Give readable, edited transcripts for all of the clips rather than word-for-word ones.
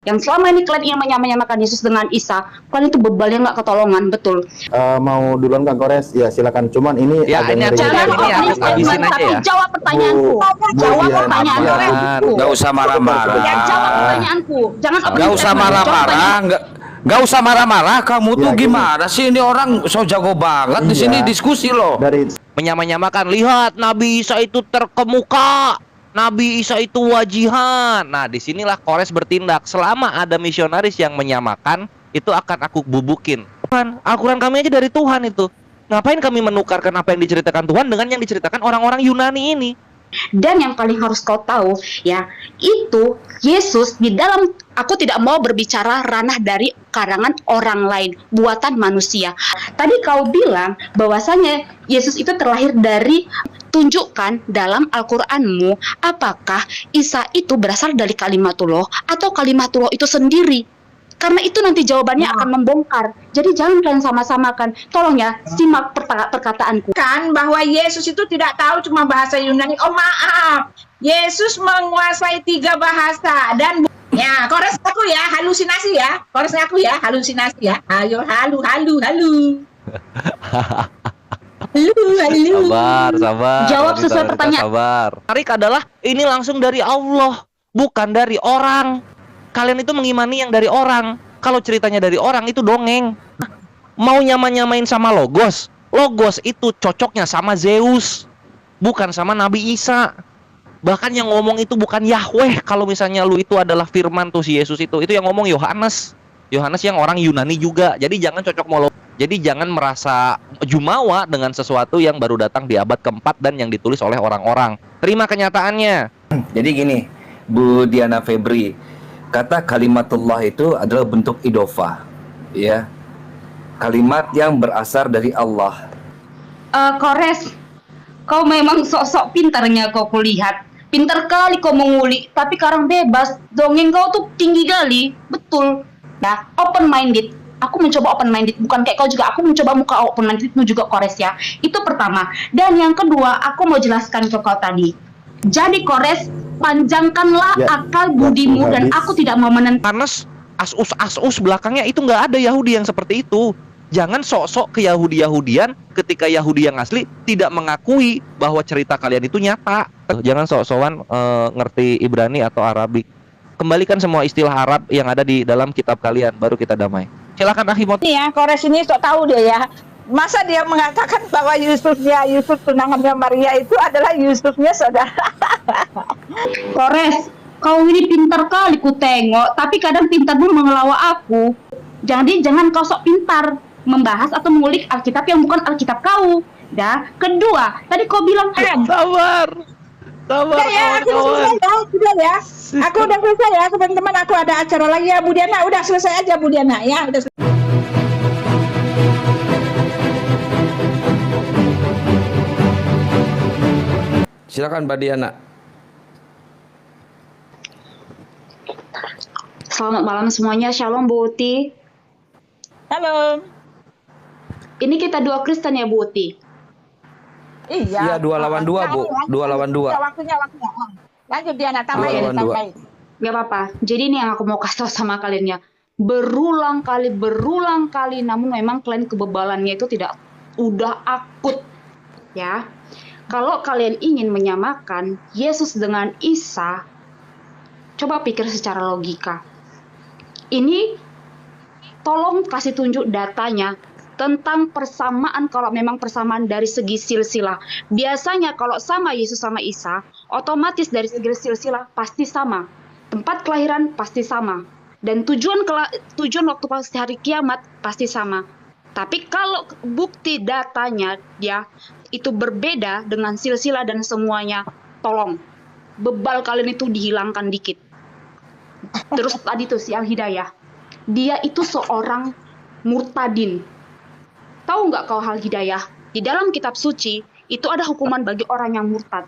Yang selama ini kalian ingin menyamakan Yesus dengan Isa, kalian itu bebalnya nggak ketolongan, betul. Mau duluan Kang Kores? Ya silakan. Cuman ini Ya, agak ini ngeri. Jangan ini aku opening habisin statement, aja tapi ya. jawab pertanyaanku. Bu Jawab Diana, pertanyaanku. Nggak usah marah-marah. Ya, jawab pertanyaanku. Jangan opening Nggak usah statement, jawab marah-marah. pertanyaanku. Nggak usah marah-marah. Kamu tuh Ya, gini. gimana sih? Ini orang so jago banget di Iya. sini diskusi loh. Dari Menyamakan, lihat Nabi Isa itu terkemuka, Nabi Isa itu wajihan. Nah, disinilah Kores bertindak. Selama ada misionaris yang menyamakan, itu akan aku bubukin. Tuhan, Al-Quran kami aja dari Tuhan itu. Ngapain kami menukarkan apa yang diceritakan Tuhan dengan yang diceritakan orang-orang Yunani ini? Dan yang paling harus kau tahu, ya, itu Yesus di dalam, aku tidak mau berbicara ranah dari karangan orang lain, buatan manusia. Tadi kau bilang bahwasanya Yesus itu terlahir dari, tunjukkan dalam Al-Quranmu, apakah Isa itu berasal dari kalimatullah atau kalimatullah itu sendiri? Karena itu nanti jawabannya akan membongkar. Jadi jangan kalian sama-samakan. Tolong ya, simak perkataanku. Kan bahwa Yesus itu tidak tahu cuma bahasa Yunani. Oh maaf, Yesus menguasai 3 bahasa dan ya, Kores aku ya, halusinasi ya. Kores aku ya, halusinasi ya. Ayo, halu. Halu. Sabar. Jawab Wanita, sesuai wanita, pertanyaan. Sabar. Tarik adalah ini langsung dari Allah, bukan dari orang. Kalian itu mengimani yang dari orang. Kalau ceritanya dari orang itu dongeng. Mau nyamain sama Logos. Logos itu cocoknya sama Zeus, bukan sama Nabi Isa. Bahkan yang ngomong itu bukan Yahweh. Kalau misalnya lu itu adalah firman tuh si Yesus itu yang ngomong Yohanes. Yohanes yang orang Yunani juga. Jadi jangan cocok molo. Jadi jangan merasa jumawa dengan sesuatu yang baru datang di abad keempat dan yang ditulis oleh orang-orang. Terima kenyataannya. Jadi gini, Bu Diana Febri, kata kalimatullah itu adalah bentuk idofah, ya, kalimat yang berasal dari Allah. Kores, kau memang sok-sok pintarnya kau kulihat. Pintar kali kau mengulik, tapi karang bebas. Dongeng kau tuh tinggi kali, betul. Ya, open minded. Aku mencoba open minded, bukan kayak kau juga. Aku mencoba muka open mindedmu juga, Kores ya. Itu pertama. Dan yang kedua, aku mau jelaskan ke kau tadi. Jadi Kores, panjangkanlah Ya, akal budimu waktu dan habis. aku tidak mau menentang. Karena asus belakangnya itu nggak ada Yahudi yang seperti itu. Jangan sok-sok ke Yahudi-Yahudian ketika Yahudi yang asli tidak mengakui bahwa cerita kalian itu nyata. Jangan sok-sokan ngerti Ibrani atau Arabik. Kembalikan semua istilah Arab yang ada di dalam kitab kalian, baru kita damai. Silakan Akhimot. Ini ya, Kores ini sok tahu dia ya. Masa dia mengatakan bahwa Yusuf tunangannya Maria itu adalah Yusufnya saudara. Kores, kau ini pintar kali ku tengok, tapi kadang pintarmu mengelawak aku. Jadi jangan kau sok pintar membahas atau mengulik Alkitab yang bukan Alkitab kau. Dah. Kedua, tadi kau bilang Sabar Udah ya, aku udah selesai ya, sudah ya. Aku udah selesai ya, teman-teman. Aku ada acara lagi ya, Bu Diana. Udah selesai aja, Bu Diana ya. Udah selesai. Silakan Mbak Diana. selamat malam semuanya, shalom Bu Uti. Halo. Ini kita dua Kristen ya Bu Uti? Iya, Iya. 2 lawan 2, Bu. 2 lawan 2. Waktunya. Lanjut Diana, tambahin. 2 lawan 2. Gak apa-apa. Jadi ini yang aku mau kasih tahu sama kalian ya. Berulang kali, namun memang kalian kebebalannya itu tidak udah akut. Ya. Kalau kalian ingin menyamakan Yesus dengan Isa, coba pikir secara logika. Ini tolong kasih tunjuk datanya tentang persamaan, kalau memang persamaan dari segi silsilah. Biasanya kalau sama Yesus sama Isa, otomatis dari segi silsilah pasti sama. Tempat kelahiran pasti sama. Dan tujuan waktu pasti hari kiamat pasti sama. Tapi kalau bukti datanya dia itu berbeda dengan silsilah dan semuanya, tolong bebal kalian itu dihilangkan dikit. Terus tadi tuh si Al-Hidayah, dia itu seorang murtadin. Tahu nggak kau Al-Hidayah? Di dalam kitab suci itu ada hukuman bagi orang yang murtad.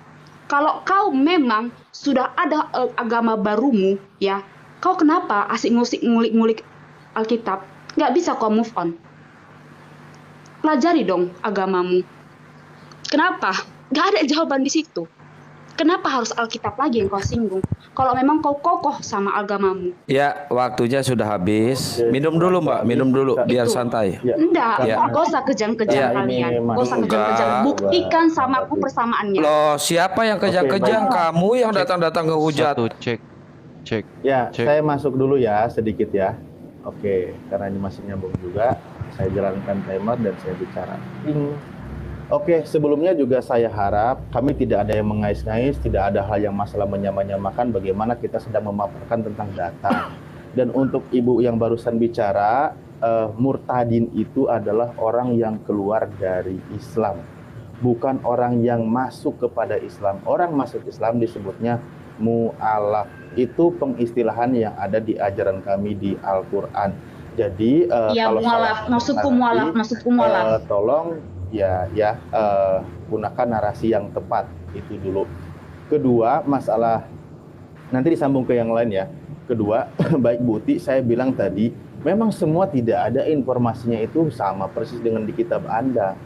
Kalau kau memang sudah ada agama barumu, ya, kau kenapa asik ngulik-ngulik Alkitab? Nggak bisa kau move on. Pelajari dong agamamu. Kenapa? Nggak ada jawaban di situ. Kenapa harus Alkitab lagi yang kau singgung? Kalau memang kau kokoh sama agamamu. Ya, waktunya sudah habis. Minum dulu, Mbak. Minum dulu biar Itu. santai. Ya. Enggak, Ya. gak usah kejang-kejang Ya, ini kalian. Gak usah Mas. kejang-kejang. Enggak. Buktikan sama aku persamaannya. Loh, siapa yang kejang-kejang? baik. Kamu yang datang-datang ke hujat. Satu, cek. Ya, Cek. saya masuk dulu ya sedikit ya. Oke, karena ini masih nyambung juga, saya jalankan timer dan saya bicara. Oke, sebelumnya juga saya harap kami tidak ada yang mengais-ngais, tidak ada hal yang masalah menyamakan bagaimana kita sedang memaparkan tentang data. Dan untuk ibu yang barusan bicara, murtadin itu adalah orang yang keluar dari Islam, bukan orang yang masuk kepada Islam. Orang masuk Islam disebutnya mu'alaf. Itu pengistilahan yang ada di ajaran kami di Al-Quran. Jadi Ya, kalau mualaf, salah maksudku mualaf. tolong gunakan narasi yang tepat itu dulu. Kedua, masalah nanti disambung ke yang lain ya. Kedua, baik Buti, saya bilang tadi, memang semua tidak ada informasinya itu sama persis dengan di kitab Anda.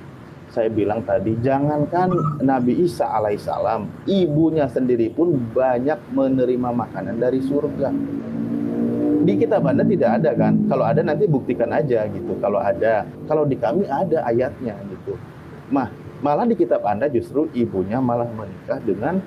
Saya bilang tadi, jangankan Nabi Isa alaihissalam, ibunya sendiri pun banyak menerima makanan dari surga. Di kitab Anda tidak ada kan? Kalau ada nanti buktikan aja gitu. Kalau ada, kalau di kami ada ayatnya gitu. Malah di kitab Anda justru ibunya malah menikah dengan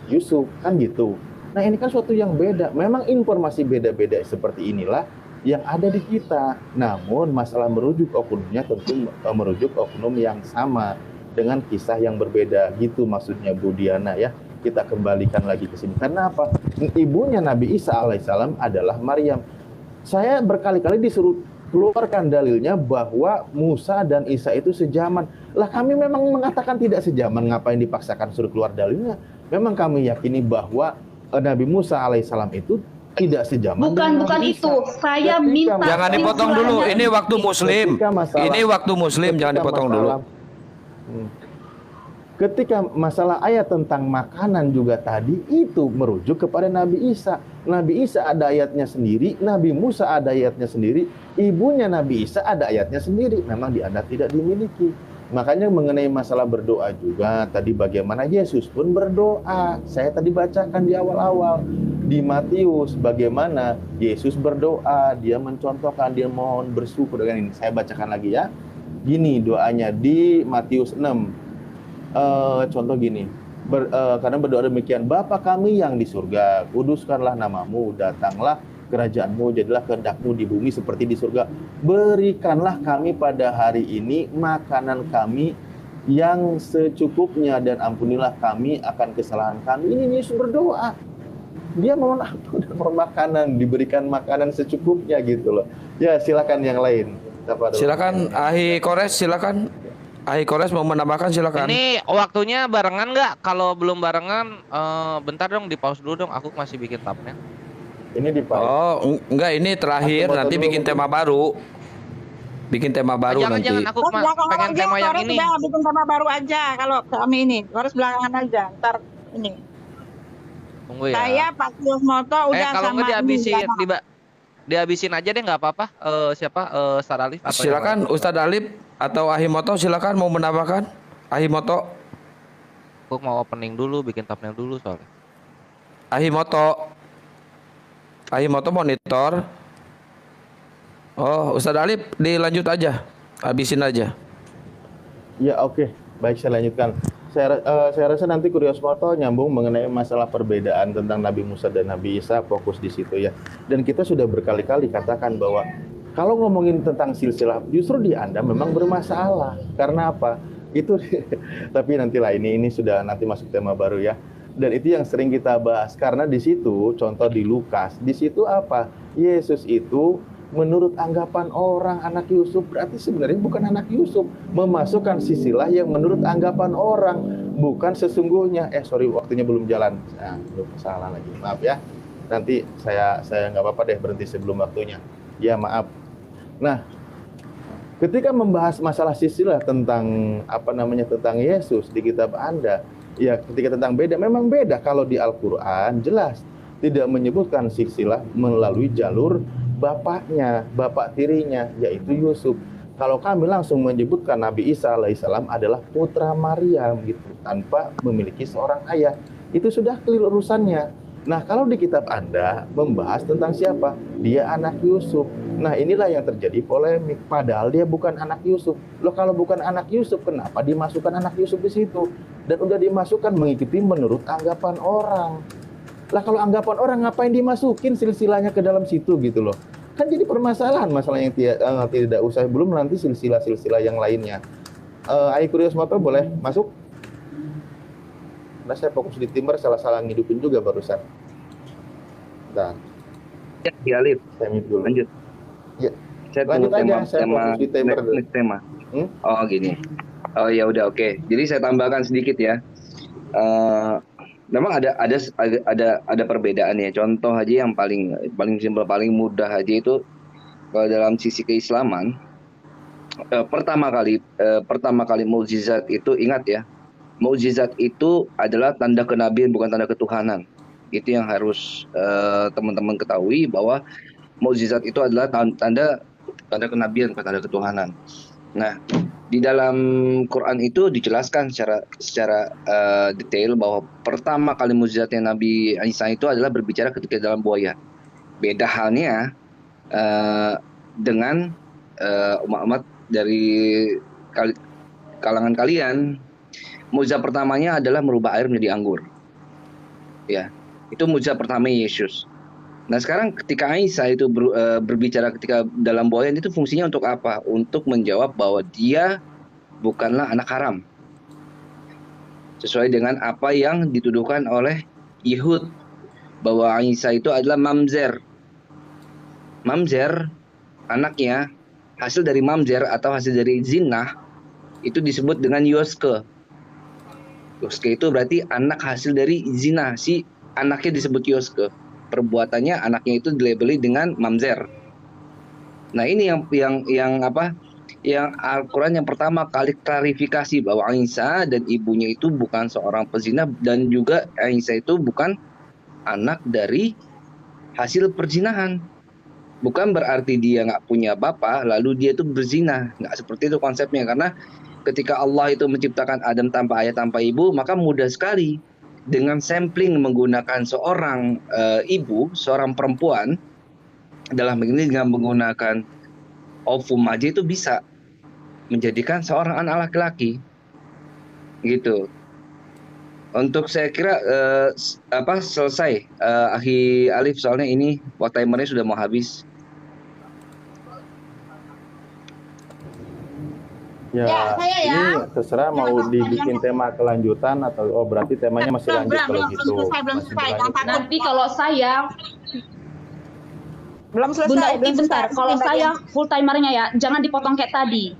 Yusuf kan gitu. Nah ini kan suatu yang beda. Memang informasi beda-beda seperti inilah yang ada di kita. Namun masalah merujuk oknumnya tentu merujuk oknum yang sama dengan kisah yang berbeda gitu maksudnya Bu Diana ya. Kita kembalikan lagi ke sini. Karena apa? Ibunya Nabi Isa alaihissalam adalah Maryam. Saya berkali-kali disuruh keluarkan dalilnya bahwa Musa dan Isa itu sejaman. Lah kami memang mengatakan tidak sejaman, ngapain dipaksakan suruh keluar dalilnya? Memang kami yakini bahwa Nabi Musa alaihissalam itu tidak sejaman. Bukan itu. Saya minta. Jangan dipotong dulu. Ini waktu Muslim. Ini waktu Muslim, jangan dipotong dulu. Ketika masalah ayat tentang makanan juga tadi itu merujuk kepada Nabi Isa. Nabi Isa ada ayatnya sendiri, Nabi Musa ada ayatnya sendiri, ibunya Nabi Isa ada ayatnya sendiri. Memang di Anda tidak dimiliki. Makanya mengenai masalah berdoa juga tadi bagaimana Yesus pun berdoa. Saya tadi bacakan di awal-awal di Matius bagaimana Yesus berdoa, dia mencontohkan, dia mohon bersyukur dengan ini. Saya bacakan lagi ya. Gini doanya di Matius 6. Contoh gini, karena berdoa demikian, Bapa kami yang di surga, kuduskanlah namamu, datanglah kerajaanmu, jadilah kehendakmu di bumi seperti di surga. Berikanlah kami pada hari ini makanan kami yang secukupnya, dan ampunilah kami akan kesalahan kami. Ini Yesus berdoa, dia mohon ampun dan mohon makanan, diberikan makanan secukupnya gitu loh. Ya silakan yang lain. Silakan Ahi Kores, silakan. Ahi Kores mau menambahkan, silakan. Ini waktunya barengan nggak? Kalau belum barengan, bentar dong, di pause dulu dong. Aku masih bikin tabnya. Ini di Oh, enggak, ini terakhir, nanti bikin tema baru. Bikin tema baru nanti. Jangan, aku Belakangan pengen aja, tema yang Kores ini. udah bikin tema baru aja. Kalau kami ini, Kores belakangan aja. Ntar ini. Tunggu ya. Saya Pak Kiosmoto udah Kalau sama nggak dihabisin, ini, dihabisin aja deh, nggak apa-apa. Siapa? Ustaz Alif atau Silakan yang lain? Ustadz Alif atau Ahimoto, silakan mau menambahkan. Ahimoto, Aku mau opening dulu, bikin thumbnail dulu soalnya. Ahimoto monitor. Oh, Ustadz Alif dilanjut aja, habisin aja. Ya oke, baik saya lanjutkan. Saya rasa nanti Kuriosmoto nyambung mengenai masalah perbedaan tentang Nabi Musa dan Nabi Isa, fokus di situ ya. Dan kita sudah berkali-kali katakan bahwa kalau ngomongin tentang silsilah, justru di Anda memang bermasalah. Karena apa? Itu tapi nantilah ini sudah nanti masuk tema baru ya. Dan itu yang sering kita bahas karena di situ contoh di Lukas, di situ apa? Yesus itu menurut anggapan orang anak Yusuf, berarti sebenarnya bukan anak Yusuf, memasukkan silsilah yang menurut anggapan orang, bukan sesungguhnya. Waktunya belum jalan. Nah, belum salah lagi. Maaf ya. Nanti saya nggak apa-apa deh berhenti sebelum waktunya. Ya maaf. Nah, ketika membahas masalah silsilah tentang tentang Yesus di kitab Anda, ya ketika tentang beda, memang beda. Kalau di Al-Quran jelas tidak menyebutkan silsilah melalui jalur bapaknya, bapak tirinya, yaitu Yusuf. Kalau kami langsung menyebutkan Nabi Isa alaihissalam adalah putra Maryam gitu, tanpa memiliki seorang ayah, itu sudah clear urusannya. Nah, kalau di kitab Anda membahas tentang siapa? Dia anak Yusuf. Nah, inilah yang terjadi polemik. Padahal dia bukan anak Yusuf. Loh, kalau bukan anak Yusuf, kenapa dimasukkan anak Yusuf di situ? Dan udah dimasukkan mengikuti menurut anggapan orang. Lah, kalau anggapan orang ngapain dimasukin silsilahnya ke dalam situ gitu loh? Kan jadi permasalahan, masalah yang tidak usah, belum nanti silsilah-silsilah yang lainnya. Ayo Kurios Moto boleh masuk? Nah, saya fokus di timber, salah-salah ngidupin juga barusan. Bentar, Ya, Alif. saya mute dulu. Lanjut. Ya, Saya lanjut tunggu aja, saya fokus di timber dulu. next tema. Hmm? Oh, gini. Oh, ya udah, oke. Jadi saya tambahkan sedikit ya. Memang ada perbedaan ya. Contoh aja yang paling simpel, paling mudah aja itu kalau dalam sisi keislaman, pertama kali mukjizat itu, ingat ya, mukjizat itu adalah tanda kenabian, bukan tanda ketuhanan. Itu yang harus teman-teman ketahui, bahwa mukjizat itu adalah tanda kenabian, bukan tanda ketuhanan. Nah, di dalam Quran itu dijelaskan secara detail bahwa pertama kali mukjizatnya Nabi Isa itu adalah berbicara ketika dalam buaya. Beda halnya dengan umat-umat dari kalangan kalian. Mukjizat pertamanya adalah merubah air menjadi anggur. Ya, itu mukjizat pertama Yesus. Nah, sekarang ketika Isa itu berbicara ketika dalam buaya, itu fungsinya untuk apa? Untuk menjawab bahwa dia bukanlah anak haram. Sesuai dengan apa yang dituduhkan oleh Yehud, bahwa Isa itu adalah mamzer. Mamzer, anaknya, hasil dari mamzer atau hasil dari zinah, itu disebut dengan yoske. Yoske itu berarti anak hasil dari zina. Si anaknya disebut yoske. Perbuatannya, anaknya itu dilabeli dengan mamzer. Nah, ini yang Al-Quran yang pertama kali klarifikasi bahwa Isa dan ibunya itu bukan seorang pezina, dan juga Isa itu bukan anak dari hasil perzinahan. Bukan berarti dia nggak punya bapak lalu dia itu berzina, nggak seperti itu konsepnya. Karena ketika Allah itu menciptakan Adam tanpa ayah tanpa ibu, maka mudah sekali dengan sampling menggunakan seorang ibu, seorang perempuan, dalam begini dengan menggunakan ovum aja itu bisa menjadikan seorang anak laki-laki, gitu. Untuk saya kira selesai, Akhi Alif, soalnya ini waktu timernya sudah mau habis. Ya, saya ya. ini terserah mau dibikin tema kelanjutan atau berarti temanya masih lanjut kalau gitu. Belum Masih selesai. berlanjut. Nanti kalau saya, Belum selesai. Bunda Uti belum bentar, selesai. kalau saya full timernya ya, jangan dipotong kayak tadi.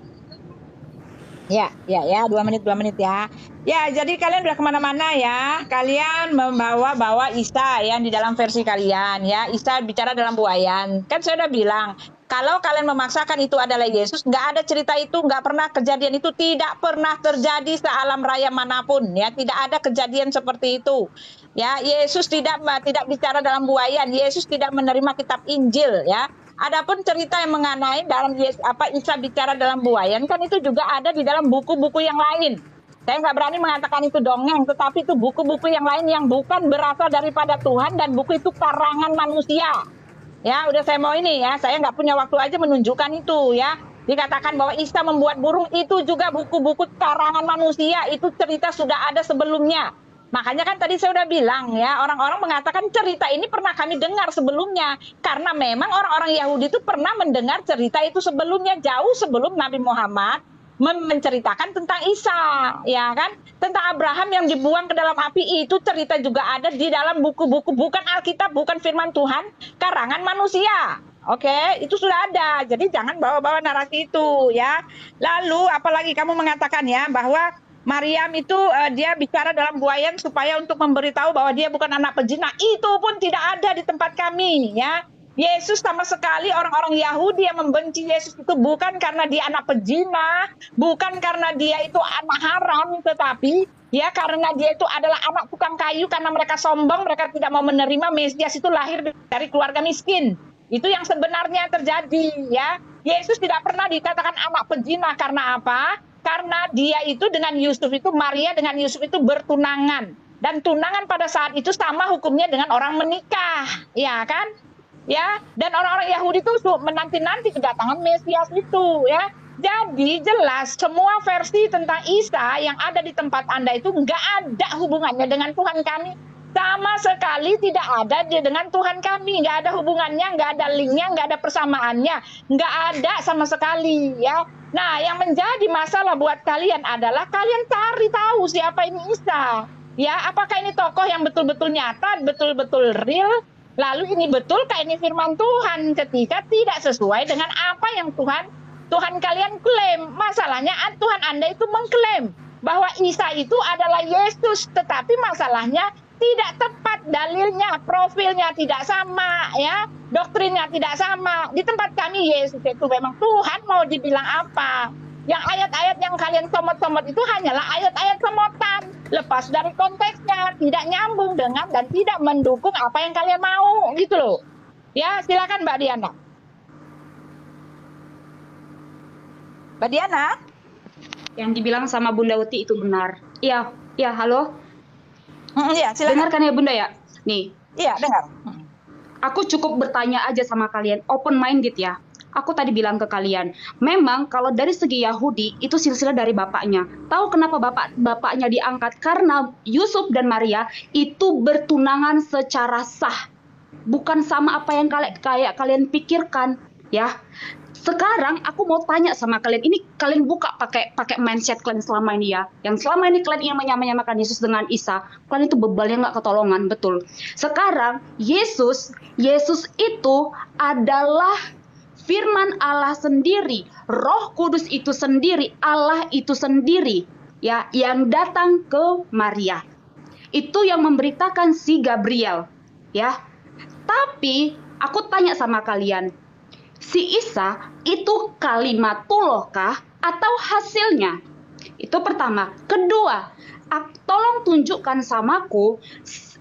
Ya, 2 menit ya. Ya, jadi kalian udah kemana-mana ya. Kalian bawa Isa yang di dalam versi kalian ya. Isa bicara dalam buayan. Kan saya udah bilang, kalau kalian memaksakan itu adalah Yesus, nggak ada cerita itu, nggak pernah kejadian itu, tidak pernah terjadi sealam raya manapun ya. Tidak ada kejadian seperti itu. Ya, Yesus tidak bicara dalam buayan. Yesus tidak menerima kitab Injil ya. Adapun cerita yang mengenai dalam Isa bicara dalam buayan, kan itu juga ada di dalam buku-buku yang lain. Saya nggak berani mengatakan itu dongeng, tetapi itu buku-buku yang lain yang bukan berasal daripada Tuhan, dan buku itu karangan manusia. Ya, udah saya mau ini ya, saya nggak punya waktu aja menunjukkan itu ya. Dikatakan bahwa Isa membuat burung, itu juga buku-buku karangan manusia, itu cerita sudah ada sebelumnya. Makanya kan tadi saya udah bilang ya, orang-orang mengatakan cerita ini pernah kami dengar sebelumnya. Karena memang orang-orang Yahudi itu pernah mendengar cerita itu sebelumnya, jauh sebelum Nabi Muhammad menceritakan tentang Isa, ya kan? Tentang Abraham yang dibuang ke dalam api, itu cerita juga ada di dalam buku-buku, bukan Alkitab, bukan firman Tuhan, karangan manusia. Oke, itu sudah ada. Jadi jangan bawa-bawa narasi itu ya. Lalu apalagi kamu mengatakan ya bahwa Maryam itu dia bicara dalam buayan supaya untuk memberitahu bahwa dia bukan anak pezina. Itu pun tidak ada di tempat kami ya. Yesus sama sekali, orang-orang Yahudi yang membenci Yesus itu bukan karena dia anak pezina, bukan karena dia itu anak haram, tetapi ya karena dia itu adalah anak tukang kayu, karena mereka sombong, mereka tidak mau menerima Mesias itu lahir dari keluarga miskin. Itu yang sebenarnya terjadi ya. Yesus tidak pernah dikatakan anak pezina karena apa? Karena dia itu dengan Yusuf itu, Maria dengan Yusuf itu bertunangan. Dan tunangan pada saat itu sama hukumnya dengan orang menikah, ya kan? Ya, dan orang-orang Yahudi itu menanti-nanti kedatangan Mesias itu, ya. Jadi jelas semua versi tentang Isa yang ada di tempat Anda itu nggak ada hubungannya dengan Tuhan kami. Sama sekali tidak ada dia dengan Tuhan kami, nggak ada hubungannya, nggak ada linknya, nggak ada persamaannya, nggak ada sama sekali, ya. Nah, yang menjadi masalah buat kalian adalah kalian cari tahu siapa ini Isa, ya. Apakah ini tokoh yang betul-betul nyata, betul-betul real? Lalu ini betulkah ini firman Tuhan ketika tidak sesuai dengan apa yang Tuhan kalian klaim? Masalahnya Tuhan Anda itu mengklaim bahwa Isa itu adalah Yesus, tetapi masalahnya tidak tepat dalilnya, profilnya tidak sama, ya, doktrinnya tidak sama. Di tempat kami Yesus itu memang Tuhan mau dibilang apa? Yang ayat-ayat yang kalian somot-somot itu hanyalah ayat-ayat semotan, lepas dari konteksnya, tidak nyambung dengan dan tidak mendukung apa yang kalian mau, gitu loh. Ya, silakan Mbak Diana. Mbak Diana? Yang dibilang sama Bunda Uti itu benar. Iya, iya, halo. Iya, silakan. Dengar kan ya Bunda ya? Nih, Iya, dengar. aku cukup bertanya aja sama kalian, open minded ya. Aku tadi bilang ke kalian, memang kalau dari segi Yahudi itu silsilah dari bapaknya. Tahu kenapa bapaknya diangkat? Karena Yusuf dan Maria itu bertunangan secara sah, bukan sama apa yang kayak kalian pikirkan, ya. Sekarang aku mau tanya sama kalian, ini kalian buka pakai mindset kalian selama ini ya. Yang selama ini kalian ingin menyamakan Yesus dengan Isa, kalian itu bebalnya nggak ketolongan, betul. Sekarang Yesus itu adalah firman Allah sendiri, Roh Kudus itu sendiri, Allah itu sendiri, ya, yang datang ke Maria. Itu yang memberitakan si Gabriel, ya. Tapi aku tanya sama kalian, si Isa itu kalimatullah kah atau hasilnya? Itu pertama. Kedua, tolong tunjukkan samaku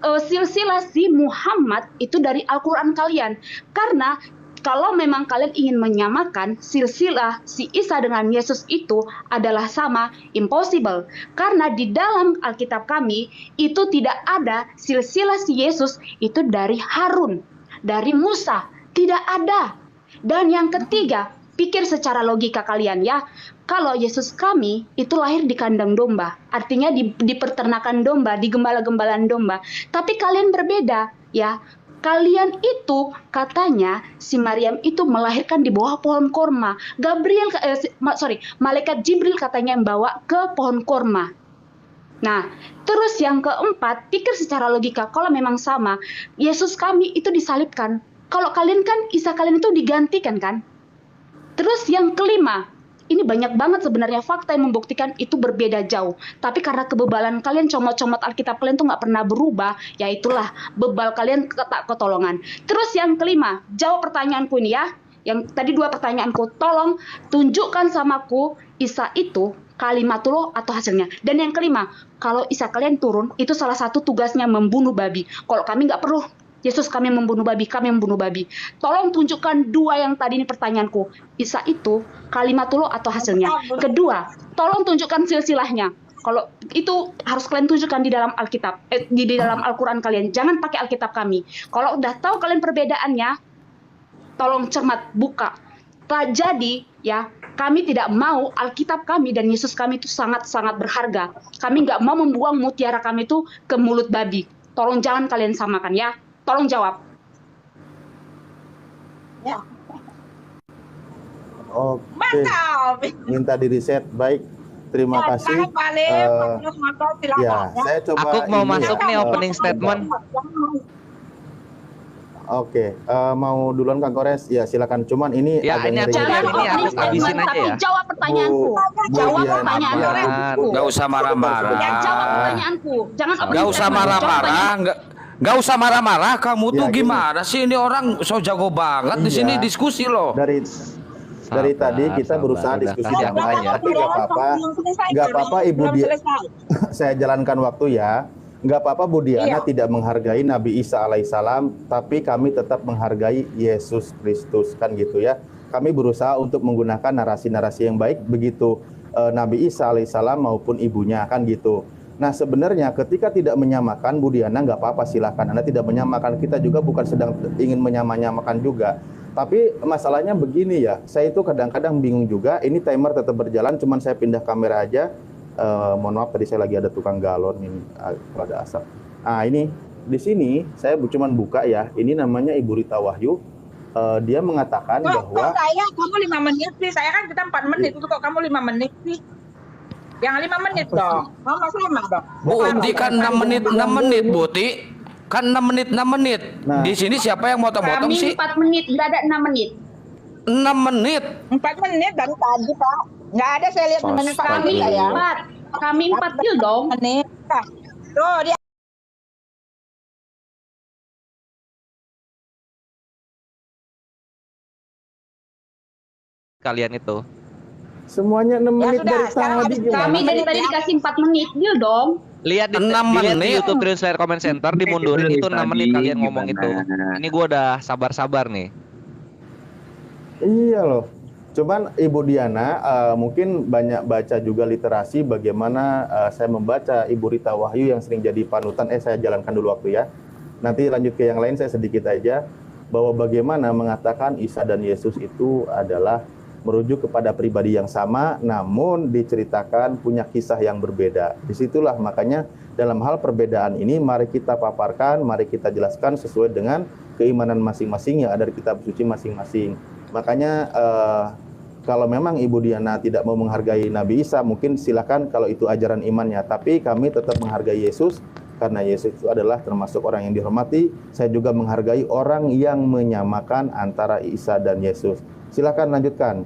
silsilah si Muhammad itu dari Al-Quran kalian. Karena kalau memang kalian ingin menyamakan silsilah si Isa dengan Yesus itu adalah sama, impossible. Karena di dalam Alkitab kami itu tidak ada silsilah si Yesus itu dari Harun, dari Musa, tidak ada. Dan yang ketiga, pikir secara logika kalian ya. Kalau Yesus kami itu lahir di kandang domba, artinya di peternakan domba, di gembala-gembalaan domba. Tapi kalian berbeda ya. Kalian itu katanya si Maryam itu melahirkan di bawah pohon korma. Malaikat Jibril katanya yang bawa ke pohon korma. Nah, terus yang keempat, pikir secara logika, kalau memang sama, Yesus kami itu disalibkan. Kalau kalian kan, Isa kalian itu digantikan kan? Terus yang kelima, ini banyak banget sebenarnya fakta yang membuktikan itu berbeda jauh. Tapi karena kebebalan kalian, comot-comot Alkitab kalian tuh nggak pernah berubah, ya itulah bebal kalian tak ketolongan. Terus yang kelima, jawab pertanyaanku ini ya. Yang tadi dua pertanyaanku, tolong tunjukkan samaku Isa itu kalimatullah atau hasilnya. Dan yang kelima, kalau Isa kalian turun, itu salah satu tugasnya membunuh babi. Kalau kami nggak perlu, Yesus kami membunuh babi, kami membunuh babi. Tolong tunjukkan dua yang tadi ini pertanyaanku. Isa itu kalimatullah atau hasilnya. Kedua, tolong tunjukkan silsilahnya. Kalau itu harus kalian tunjukkan di dalam Alkitab, di dalam Al-Quran kalian. Jangan pakai Alkitab kami. Kalau udah tahu kalian perbedaannya, tolong cermat, buka. Jadi ya, kami tidak mau Alkitab kami dan Yesus kami itu sangat-sangat berharga. Kami nggak mau membuang mutiara kami itu ke mulut babi. Tolong jangan kalian samakan ya. Tolong jawab. Ya. Oke. Mantap. Minta di reset. Baik. Terima kasih. Ya, saya coba. Aku mau ini masuk ya, nih opening statement. Oke, mau duluan Kang Kores? Ya silakan. Cuman ini Ya, agak ini ngeri. jangan Jangan ini aku opening habisin statement, aja tapi ya. jawab pertanyaanku. Jawab Diana, pertanyaanku. Nggak usah marah-marah. Ya, jawab pertanyaanku. Jangan opening Nggak usah statement. Jawab marah-marah, pertanyaan. nggak usah marah-marah. Kamu Ya, tuh gini. gimana sih, ini orang so jago banget di Iya. sini diskusi loh. Dari tadi kita sabar, berusaha udah diskusi kasih damai aku ya, tapi nggak apa-apa Ibu dia. Saya jalankan waktu ya. nggak apa-apa Bu Diana Iya. tidak menghargai Nabi Isa alaihissalam, tapi kami tetap menghargai Yesus Kristus, kan gitu ya. Kami berusaha untuk menggunakan narasi-narasi yang baik begitu Nabi Isa alaihissalam maupun ibunya, kan gitu. Nah sebenarnya ketika tidak menyamakan Bu Diana nggak apa-apa, silakan. Anda tidak menyamakan, kita juga bukan sedang ingin menyamakan juga. Tapi masalahnya begini ya, saya itu kadang-kadang bingung juga. Ini timer tetap berjalan, cuman saya pindah kamera aja. Mohon maaf tadi saya lagi ada tukang galon ini, kalau ada asap. Nah ini di sini saya cuman buka ya. Ini namanya Ibu Rita Wahyu. Dia mengatakan Kok bahwa saya kamu 5 menit sih? Saya kan kita 4 menit itu kok kamu 5 menit sih? Yang 5 menit dong. Mama sama dong. Bu Uti kan 6 menit, 6 menit, Bu Uti. Kan 6 menit, 6 menit. Nah. Di sini siapa yang motong-motong Kami sih? 4 menit, nggak ada 6 menit. 6 menit. 4 menit dari tadi Pak. Nggak ada saya lihat menit Pak Kami Andi ya. 4. Kami 4 deal dong. Menit. Tuh dia. Kalian itu. semuanya 6 menit sudah, dari sekarang tadi habis gimana? Kami dari tadi dikasih 4 menit deal dong. Lihat di, 6 dilihat di menit. YouTube Translator Comment Center dimundurin itu 6 menit kalian ngomong itu. Ini gua udah sabar-sabar nih. Iya loh. Cuman Ibu Diana mungkin banyak baca juga literasi bagaimana saya membaca Ibu Rita Wahyu yang sering jadi panutan. Saya jalankan dulu waktu ya. Nanti lanjut ke yang lain, saya sedikit aja. Bahwa bagaimana mengatakan Isa dan Yesus itu adalah merujuk kepada pribadi yang sama, namun diceritakan punya kisah yang berbeda. Disitulah makanya dalam hal perbedaan ini mari kita paparkan, mari kita jelaskan sesuai dengan keimanan masing-masing yang ada di kitab suci masing-masing. Makanya kalau memang Ibu Diana tidak mau menghargai Nabi Isa, mungkin silakan kalau itu ajaran imannya. Tapi kami tetap menghargai Yesus, karena Yesus itu adalah termasuk orang yang dihormati. Saya juga menghargai orang yang menyamakan antara Isa dan Yesus. Silakan lanjutkan,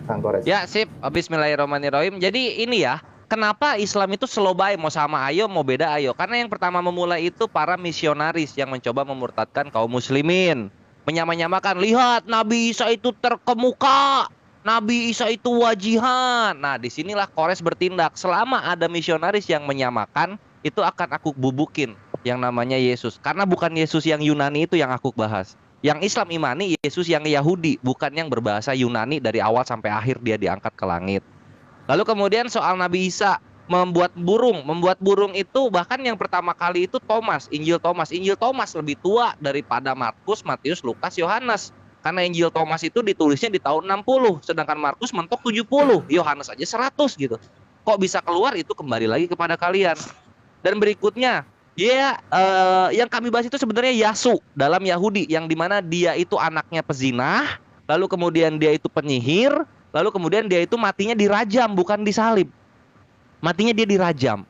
Kang Kores. Ya, sip. Bismillahirrahmanirrahim. Jadi ini ya, kenapa Islam itu slow buy, mau sama ayo, mau beda ayo. Karena yang pertama memulai itu para misionaris yang mencoba memurtadkan kaum muslimin. Menyamakan, lihat Nabi Isa itu terkemuka, Nabi Isa itu wajihan. Nah, disinilah Kores bertindak. Selama ada misionaris yang menyamakan, itu akan aku bubukin yang namanya Yesus. Karena bukan Yesus yang Yunani itu yang aku bahas. Yang Islam imani Yesus yang Yahudi, bukan yang berbahasa Yunani dari awal sampai akhir dia diangkat ke langit. Lalu kemudian soal Nabi Isa membuat burung itu bahkan yang pertama kali itu Thomas, Injil Thomas lebih tua daripada Markus, Matius, Lukas, Yohanes. Karena Injil Thomas itu ditulisnya di tahun 60, sedangkan Markus mentok 70, Yohanes aja 100 gitu. Kok bisa keluar itu kembali lagi kepada kalian. Dan berikutnya, yang kami bahas itu sebenarnya Yasu dalam Yahudi, yang dimana dia itu anaknya pezinah, lalu kemudian dia itu penyihir, lalu kemudian dia itu matinya dirajam, bukan disalib. Matinya dia dirajam.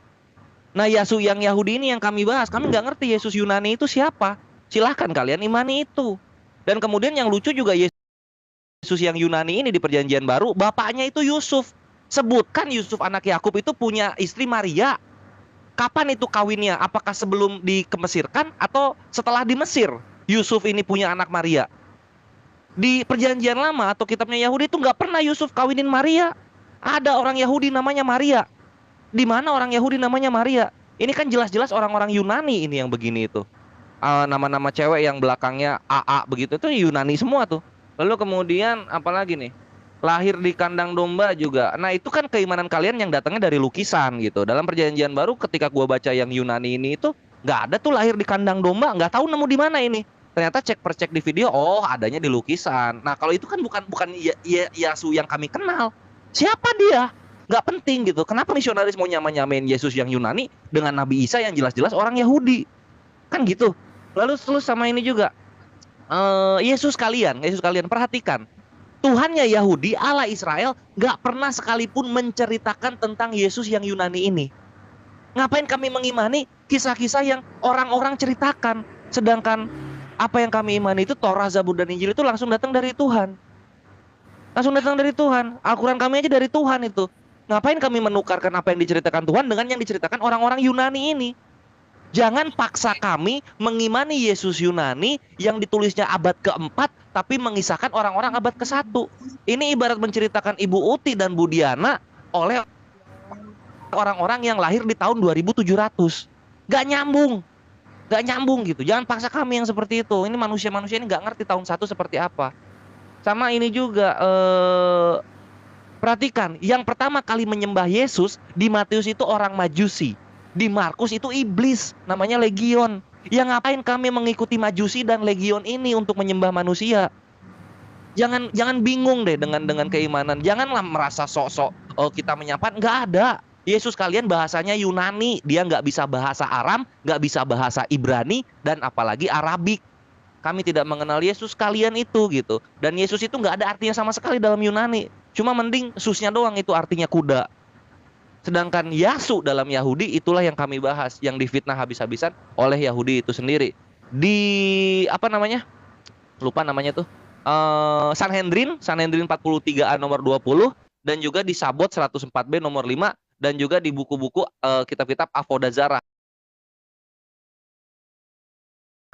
Nah, Yasu yang Yahudi ini yang kami bahas. Kami nggak ngerti Yesus Yunani itu siapa. Silahkan kalian imani itu. Dan kemudian yang lucu juga Yesus yang Yunani ini di Perjanjian Baru, bapaknya itu Yusuf. Sebutkan Yusuf anak Yakub itu punya istri Maria. Kapan itu kawinnya? Apakah sebelum dikemesirkan atau setelah di Mesir? Yusuf ini punya anak Maria. Di Perjanjian Lama atau kitabnya Yahudi itu nggak pernah Yusuf kawinin Maria. Ada orang Yahudi namanya Maria. Di mana orang Yahudi namanya Maria? Ini kan jelas-jelas orang-orang Yunani ini yang begini itu. Nama-nama cewek yang belakangnya AA begitu itu Yunani semua tuh. Lalu kemudian apalagi nih? Lahir di kandang domba juga. Nah, itu kan keimanan kalian yang datangnya dari lukisan gitu. Dalam Perjanjian Baru ketika gua baca yang Yunani ini itu nggak ada tuh lahir di kandang domba, nggak tahu nemu di mana ini. Ternyata cek di video, oh adanya di lukisan. Nah, kalau itu kan bukan Yesus yang kami kenal. Siapa dia? Nggak penting gitu. Kenapa misionaris mau nyamain Yesus yang Yunani dengan Nabi Isa yang jelas-jelas orang Yahudi? Kan gitu. Lalu terus sama ini juga. Yesus kalian perhatikan. Tuhannya Yahudi, Allah Israel, gak pernah sekalipun menceritakan tentang Yesus yang Yunani ini. Ngapain kami mengimani kisah-kisah yang orang-orang ceritakan? Sedangkan apa yang kami imani itu Torah, Zabur, dan Injil itu langsung datang dari Tuhan. Langsung datang dari Tuhan. Al-Quran kami aja dari Tuhan itu. Ngapain kami menukarkan apa yang diceritakan Tuhan dengan yang diceritakan orang-orang Yunani ini? Jangan paksa kami mengimani Yesus Yunani yang ditulisnya abad ke-4 tapi mengisahkan orang-orang abad ke-1. Ini ibarat menceritakan Ibu Uti dan Bu Diana oleh orang-orang yang lahir di tahun 2700. Gak nyambung. Gak nyambung gitu. Jangan paksa kami yang seperti itu. Ini manusia-manusia ini gak ngerti tahun 1 seperti apa. Sama ini juga, perhatikan, yang pertama kali menyembah Yesus di Matius itu orang Majusi. Di Markus itu iblis, namanya Legion. Yang ngapain kami mengikuti Majusi dan Legion ini untuk menyembah manusia? Jangan bingung deh dengan keimanan. Janganlah merasa sok-sok kita menyapa. Nggak ada. Yesus kalian bahasanya Yunani, dia nggak bisa bahasa Aram, nggak bisa bahasa Ibrani, dan apalagi Arabik. Kami tidak mengenal Yesus kalian itu gitu. Dan Yesus itu nggak ada artinya sama sekali dalam Yunani. Cuma mending susnya doang itu artinya kuda. Sedangkan Yasu dalam Yahudi itulah yang kami bahas, yang difitnah habis-habisan oleh Yahudi itu sendiri. Di apa namanya? Lupa namanya tuh. Sanhedrin 43A nomor 20, dan juga di Sabot 104B nomor 5, dan juga di buku-buku kitab-kitab Avodazara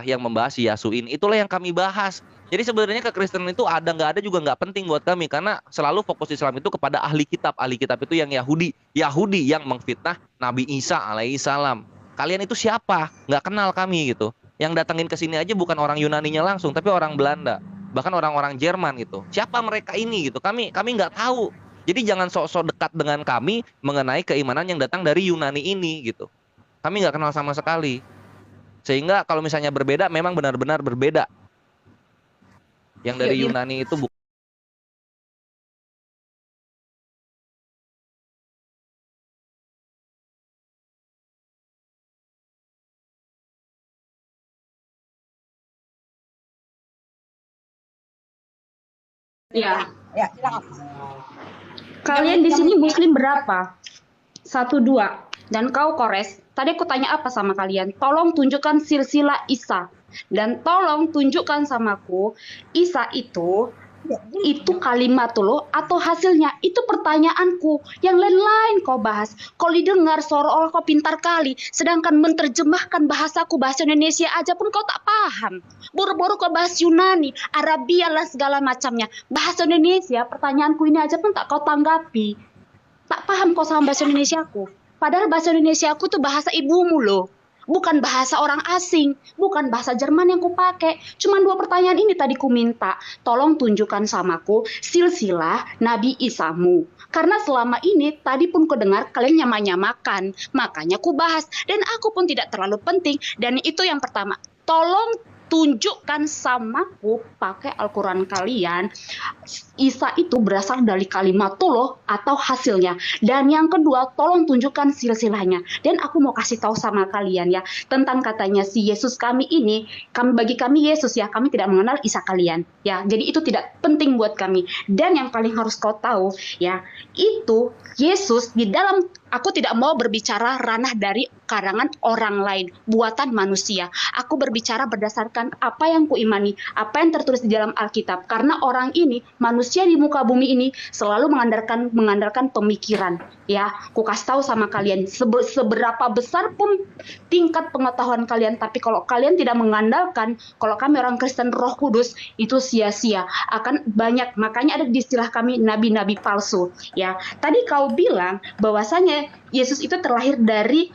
yang membahas Yasu ini. Itulah yang kami bahas. Jadi sebenarnya kekristenan itu ada nggak ada juga nggak penting buat kami, karena selalu fokus Islam itu kepada ahli kitab. Ahli kitab itu yang Yahudi yang mengfitnah Nabi Isa alaihissalam. Kalian itu siapa? Nggak kenal kami gitu. Yang datangin ke sini aja bukan orang Yunaninya langsung, tapi orang Belanda, bahkan orang-orang Jerman gitu. Siapa mereka ini gitu? Kami nggak tahu. Jadi jangan sok-sok dekat dengan kami mengenai keimanan yang datang dari Yunani ini gitu. Kami nggak kenal sama sekali. Sehingga kalau misalnya berbeda, memang benar-benar berbeda. Yang dari Yunani itu Ya, Ya, silakan. kalian di sini Muslim berapa? 1, 2. Dan kau Kores, tadi aku tanya apa sama kalian? Tolong tunjukkan silsilah Isa. Dan tolong tunjukkan samaku, Isa itu kalimatullah atau hasilnya? Itu pertanyaanku. Yang lain-lain kau bahas. Kau didengar seolah-olah kau pintar kali, sedangkan menerjemahkan bahasaku, bahasa Indonesia aja pun kau tak paham. Boro-boro kau bahas Yunani, Arabia lah segala macamnya. Bahasa Indonesia, pertanyaanku ini aja pun tak kau tanggapi. Tak paham kau sama bahasa Indonesiaku. Padahal bahasa Indonesiaku tuh bahasa ibumu loh. Bukan bahasa orang asing, bukan bahasa Jerman yang kupakai. Cuman 2 pertanyaan ini tadi ku minta. Tolong tunjukkan samaku silsilah Nabi Isamu. Karena selama ini tadi pun ku dengar kalian nyama-nyamakan. Makanya ku bahas. Dan aku pun tidak terlalu penting. Dan itu yang pertama. Tolong tunjukkan samaku pakai Al-Quran kalian. Isa itu berasal dari kalimatullah atau hasilnya. Dan yang kedua, tolong tunjukkan silsilahnya. Dan aku mau kasih tahu sama kalian ya, tentang katanya si Yesus kami ini, bagi kami Yesus ya, kami tidak mengenal Isa kalian ya. Jadi itu tidak penting buat kami. Dan yang paling harus kau tahu ya, itu Yesus di dalam, aku tidak mau berbicara ranah dari karangan orang lain, buatan manusia. Aku berbicara berdasarkan apa yang kuimani, apa yang tertulis di dalam Alkitab. Karena orang ini, manusia di muka bumi ini selalu mengandalkan pemikiran. Ya, ku kasih tahu sama kalian, seberapa besar pun tingkat pengetahuan kalian, tapi kalau kalian tidak mengandalkan, kalau kami orang Kristen Roh Kudus, itu sia-sia. Akan banyak, makanya ada di istilah kami nabi-nabi palsu. Ya, tadi kau bilang bahwasanya Yesus itu terlahir dari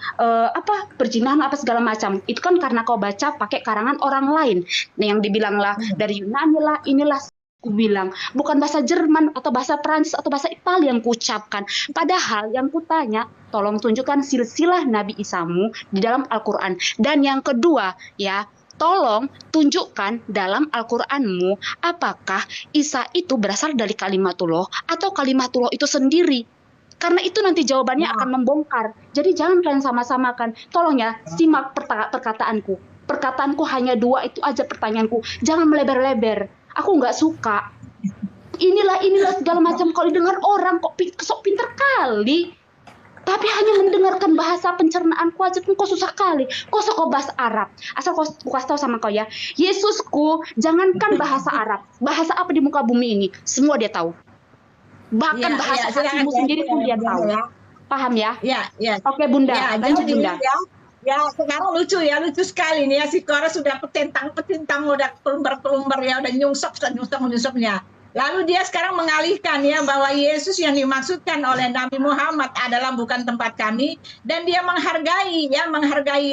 perzinahan apa segala macam. Itu kan karena kau baca pakai karangan orang lain. Nah, yang dibilanglah dari Yunani lah, inilah ku bilang, bukan bahasa Jerman atau bahasa Prancis atau bahasa Italia yang ku ucapkan. Padahal yang ku tanya, tolong tunjukkan silsilah Nabi Isamu di dalam Al-Quran. Dan yang kedua, ya, tolong tunjukkan dalam Al-Quranmu apakah Isa itu berasal dari kalimatullah atau kalimatullah itu sendiri. Karena itu nanti jawabannya akan membongkar. Jadi jangan kalian sama-samakan. Tolong ya, simak perkataanku. Perkataanku hanya 2, itu aja pertanyaanku. Jangan melebar-lebar. Aku nggak suka. Inilah segala macam. Kalau didengar orang kok sok pinter kali. Tapi hanya mendengarkan bahasa pencernaanku aja pun kok susah kali. Kok sok kau bahasa Arab. Asal kau kasih tahu sama kau ya. Yesusku, jangankan bahasa Arab. Bahasa apa di muka bumi ini? Semua dia tahu. Bahkan bahasa hatimu sendiri pun dia tahu. Paham ya? Ya. Oke Bunda, lanjut jadi, Bunda. Ya, sekarang lucu sekali nih ya, si Kores sudah petintang udah kelumbar ya, udah nyungsepnya. Lalu dia sekarang mengalihkan ya bahwa Yesus yang dimaksudkan oleh Nabi Muhammad adalah bukan tempat kami, dan dia menghargai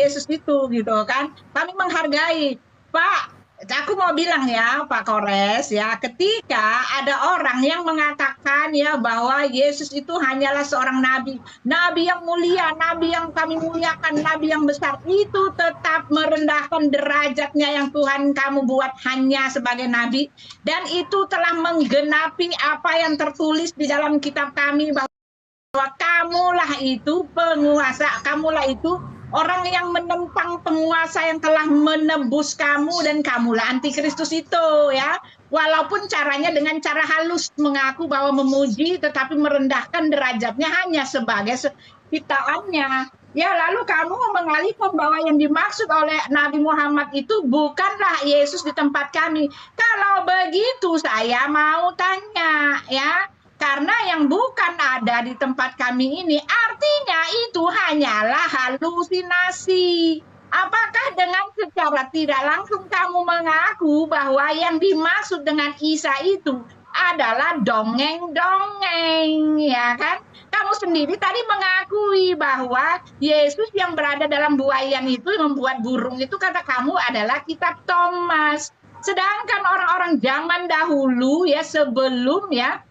Yesus itu gitu kan. Kami menghargai. Pak, aku mau bilang ya Pak Kores ya, ketika ada orang yang mengatakan ya bahwa Yesus itu hanyalah seorang nabi, nabi yang mulia, nabi yang kami muliakan, nabi yang besar, itu tetap merendahkan derajatnya yang Tuhan kamu buat hanya sebagai nabi, dan itu telah menggenapi apa yang tertulis di dalam kitab kami bahwa kamulah itu penguasa, kamulah itu orang yang menentang penguasa yang telah menebus kamu, dan kamulah antikristus itu ya. Walaupun caranya dengan cara halus mengaku bahwa memuji tetapi merendahkan derajatnya hanya sebagai ciptaannya. Ya, lalu kamu mengalihkan bahwa yang dimaksud oleh Nabi Muhammad itu bukanlah Yesus di tempat kami. Kalau begitu saya mau tanya ya, karena yang bukan ada di tempat kami ini artinya itu hanyalah halusinasi. Apakah dengan secara tidak langsung kamu mengaku bahwa yang dimaksud dengan Isa itu adalah dongeng-dongeng, ya kan? Kamu sendiri tadi mengakui bahwa Yesus yang berada dalam buayan itu, membuat burung itu, kata kamu adalah kitab Thomas. Sedangkan orang-orang zaman dahulu ya, sebelum ya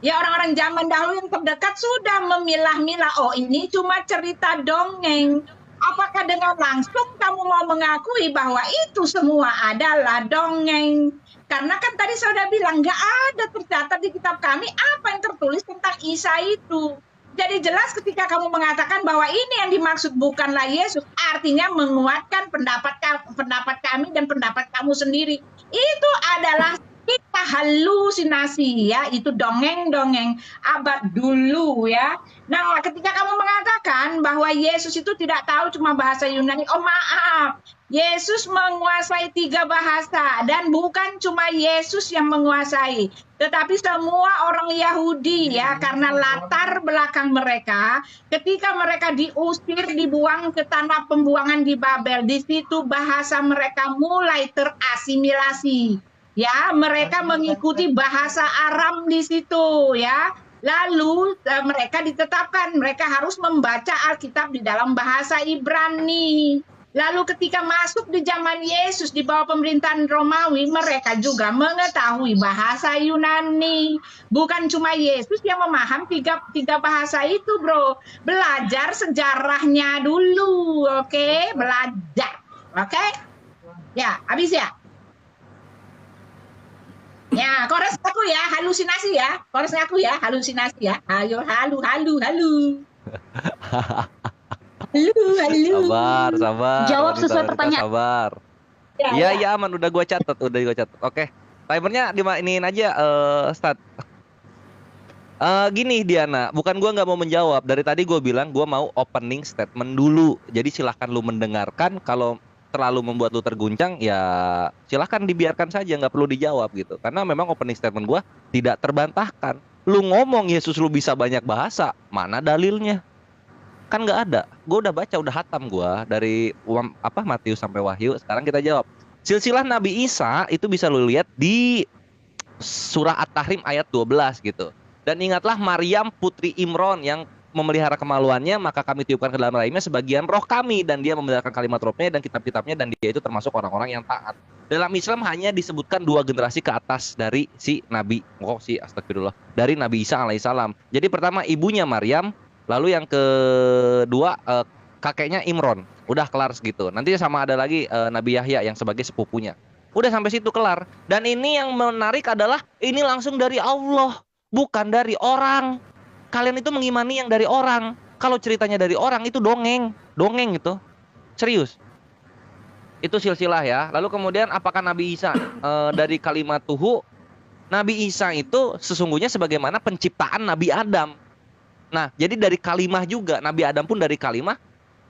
orang-orang zaman dahulu yang terdekat sudah memilah-milah, oh ini cuma cerita dongeng. Apakah dengan langsung kamu mau mengakui bahwa itu semua adalah dongeng? Karena kan tadi saya sudah bilang nggak ada tercatat di kitab kami apa yang tertulis tentang Isa itu. Jadi jelas ketika kamu mengatakan bahwa ini yang dimaksud bukanlah Yesus, artinya menguatkan pendapat kami dan pendapat kamu sendiri. Itu adalah kita halusinasi ya, itu dongeng-dongeng abad dulu ya. Nah, ketika kamu mengatakan bahwa Yesus itu tidak tahu cuma bahasa Yunani, oh maaf, Yesus menguasai 3 bahasa, dan bukan cuma Yesus yang menguasai, tetapi semua orang Yahudi ya, karena latar belakang mereka ketika mereka diusir, dibuang ke tanah pembuangan di Babel, di situ bahasa mereka mulai terasimilasi. Ya, mereka mengikuti bahasa Aram di situ ya. Lalu mereka ditetapkan mereka harus membaca Alkitab di dalam bahasa Ibrani. Lalu ketika masuk di zaman Yesus di bawah pemerintahan Romawi, mereka juga mengetahui bahasa Yunani. Bukan cuma Yesus yang memahami tiga bahasa itu, bro. Belajar sejarahnya dulu, oke? Belajar, oke? Ya, habis ya? Ya, kores aku ya, halusinasi ya. Kores aku ya, halusinasi ya. Ayo, halu. Halu. Sabar. Jawab wanita-wanita, sesuai pertanyaan. Sabar. Iya, aman. Udah gua catat. Oke. Timernya dimainin aja, start. Gini Diana, bukan gua nggak mau menjawab. Dari tadi gua bilang gua mau opening statement dulu. Jadi silahkan lu mendengarkan. Kalau terlalu membuat lu terguncang, ya silahkan dibiarkan saja, nggak perlu dijawab gitu. Karena memang opening statement gua tidak terbantahkan. Lu ngomong Yesus lu bisa banyak bahasa, mana dalilnya? Kan nggak ada. Gue udah baca, udah hatam gua dari Matius sampai Wahyu. Sekarang kita jawab. Silsilah Nabi Isa itu bisa lu lihat di surah At-Tahrim ayat 12 gitu. Dan ingatlah Maryam putri Imron yang memelihara kemaluannya, maka kami tiupkan ke dalam rahimnya sebagian roh kami, dan dia membenarkan kalimat rohnya dan kitab-kitabnya, dan dia itu termasuk orang-orang yang taat. Dalam Islam hanya disebutkan 2 generasi ke atas dari si Nabi, dari Nabi Isa alaihissalam. Jadi pertama ibunya Maryam, lalu yang kedua kakeknya Imron. Udah kelar segitu. Nanti sama ada lagi Nabi Yahya yang sebagai sepupunya. Udah sampai situ kelar. Dan ini yang menarik adalah ini langsung dari Allah, bukan dari orang. Kalian itu mengimani yang dari orang. Kalau ceritanya dari orang itu dongeng itu. Serius. Itu silsilah ya. Lalu kemudian apakah Nabi Isa dari kalimat tuhu? Nabi Isa itu sesungguhnya sebagaimana penciptaan Nabi Adam. Nah, jadi dari kalimah juga. Nabi Adam pun dari kalimah.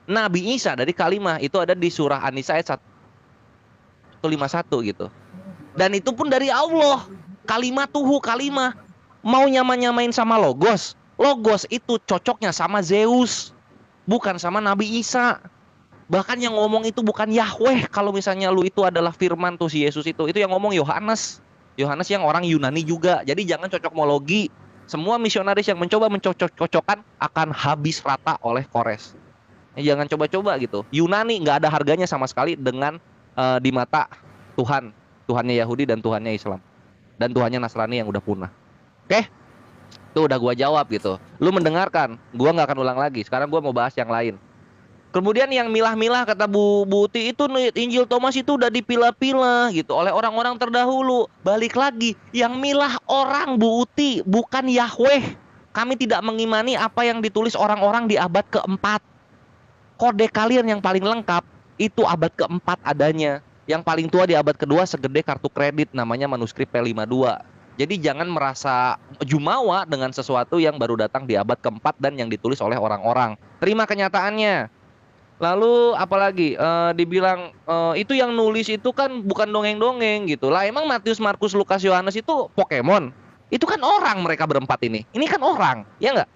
Nabi Isa dari kalimah. Itu ada di surah An-Nisa ayat 151 gitu. Dan itu pun dari Allah. Kalimah tuhu, kalimah. Mau nyamain sama logos. Logos itu cocoknya sama Zeus, bukan sama Nabi Isa. Bahkan yang ngomong itu bukan Yahweh. Kalau misalnya lu itu adalah firman tuh si Yesus itu yang ngomong Yohanes. Yohanes yang orang Yunani juga. Jadi jangan cocokmologi. Semua misionaris yang mencoba mencocok-cocokkan akan habis rata oleh Kores. Jangan coba-coba gitu. Yunani nggak ada harganya sama sekali dengan di mata Tuhan. Tuhannya Yahudi dan Tuhannya Islam. Dan Tuhannya Nasrani yang udah punah. Oke? Tuh udah gua jawab gitu. Lu mendengarkan, gua nggak akan ulang lagi. Sekarang gua mau bahas yang lain. Kemudian yang milah-milah kata Bu Uti itu Injil Thomas itu udah dipilah-pilah gitu oleh orang-orang terdahulu. Balik lagi, yang milah orang Bu Uti, bukan Yahweh. Kami tidak mengimani apa yang ditulis orang-orang di abad keempat. Kode kalian yang paling lengkap itu abad keempat adanya. Yang paling tua di abad kedua segede kartu kredit, namanya manuskrip P52. Jadi jangan merasa jumawa dengan sesuatu yang baru datang di abad keempat dan yang ditulis oleh orang-orang. Terima kenyataannya. Lalu apalagi dibilang itu yang nulis itu kan bukan dongeng-dongeng gitu lah. Emang Matius, Markus, Lukas, Yohanes itu Pokemon? Itu kan orang mereka berempat ini. Ini kan orang, ya nggak?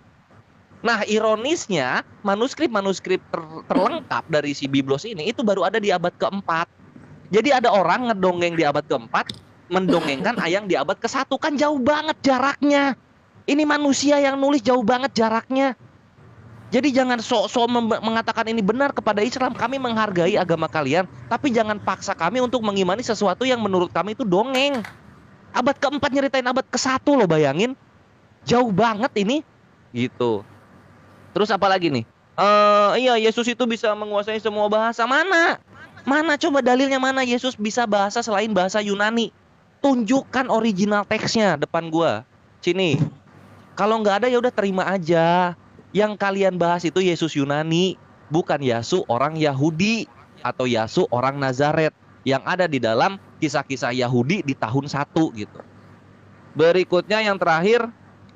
Nah ironisnya manuskrip-manuskrip terlengkap dari si Biblos ini itu baru ada di abad keempat. Jadi ada orang ngedongeng di abad keempat, mendongengkan ayang di abad ke-1. Kan jauh banget jaraknya. Ini manusia yang nulis, jauh banget jaraknya. Jadi jangan sok-sok mengatakan ini benar kepada Islam. Kami menghargai agama kalian, tapi jangan paksa kami untuk mengimani sesuatu yang menurut kami itu dongeng. Abad keempat nyeritain abad ke-1 loh, bayangin. Jauh banget ini. Gitu. Terus apa lagi nih? Iya, Yesus itu bisa menguasai semua bahasa. Mana? Mana coba dalilnya mana Yesus bisa bahasa selain bahasa Yunani? Tunjukkan original teksnya depan gua. Sini. Kalau nggak ada ya udah terima aja. Yang kalian bahas itu Yesus Yunani, bukan Yesus orang Yahudi atau Yesus orang Nazaret yang ada di dalam kisah-kisah Yahudi di tahun 1 gitu. Berikutnya yang terakhir,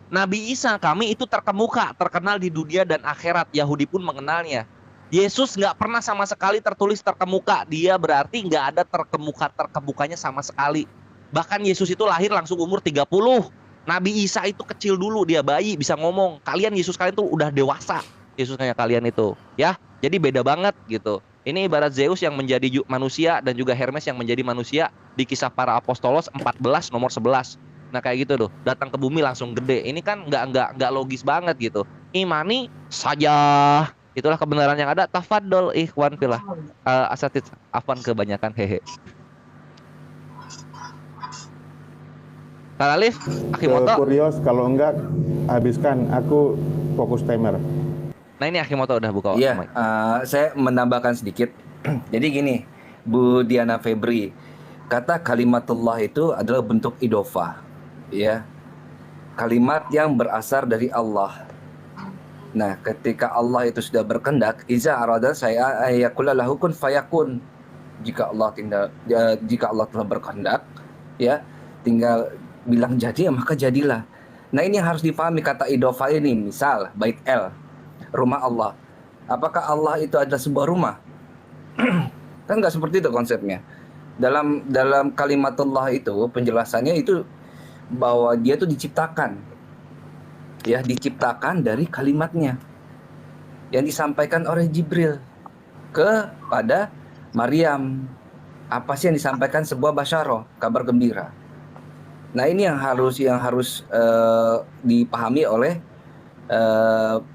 Nabi Isa kami itu terkemuka, terkenal di dunia dan akhirat. Yahudi pun mengenalnya. Yesus nggak pernah sama sekali tertulis terkemuka. Dia berarti nggak ada terkemukanya sama sekali. Bahkan Yesus itu lahir langsung umur 30. Nabi Isa itu kecil dulu, dia bayi bisa ngomong. Kalian Yesus kalian tuh udah dewasa. Yesusnya kalian itu, ya. Jadi beda banget gitu. Ini ibarat Zeus yang menjadi manusia dan juga Hermes yang menjadi manusia di kisah para apostolos 14 nomor 11. Nah kayak gitu tuh, datang ke bumi langsung gede. Ini kan nggak logis banget gitu. Imani saja. Itulah kebenaran yang ada. Tafadol ikhwan fillah. Asatid afwan kebanyakan hehe. Kak Alif, Akimoto. Kurios, kalau enggak habiskan, aku fokus timer. Nah ini Akimoto udah buka. Iya, saya menambahkan sedikit. Jadi gini, Bu Diana Febri, kata kalimatullah itu adalah bentuk idofah, ya, kalimat yang berasal dari Allah. Nah, ketika Allah itu sudah berkehendak, iza arada saya ayakula lahu kun fayakun. Jika Allah telah berkehendak, ya, tinggal bilang jadi ya maka jadilah. Nah ini yang harus dipahami kata idofah ini. Misal Bait El, rumah Allah. Apakah Allah itu adalah sebuah rumah? Kan nggak seperti itu konsepnya. Dalam kalimatullah itu penjelasannya itu bahwa dia itu diciptakan, ya, diciptakan dari kalimatnya yang disampaikan oleh Jibril kepada Maryam. Apa sih yang disampaikan? Sebuah basyarah, kabar gembira. Nah ini yang harus dipahami oleh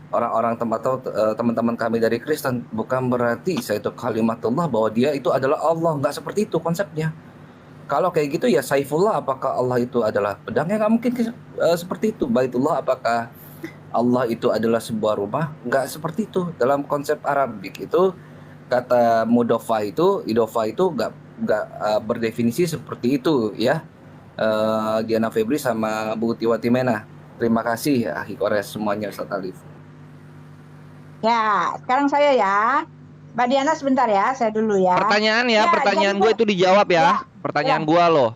orang-orang atau teman-teman kami dari Kristen. Bukan berarti saya itu kalimatullah bahwa dia itu adalah Allah. Nggak seperti itu konsepnya. Kalau kayak gitu ya Saifullah, apakah Allah itu adalah pedang? Ya nggak mungkin seperti itu. Baitullah, apakah Allah itu adalah sebuah rumah? Nggak seperti itu. Dalam konsep Arabik itu kata mudofa itu, idofa itu nggak berdefinisi seperti itu, ya. Diana Febri sama Bu Tiwati Mena. Terima kasih Ahli Kores semuanya, Ustaz Alif. Ya, sekarang saya ya. Mbak Diana sebentar ya, saya dulu ya. Pertanyaan gue itu dijawab ya. Pertanyaan gue loh.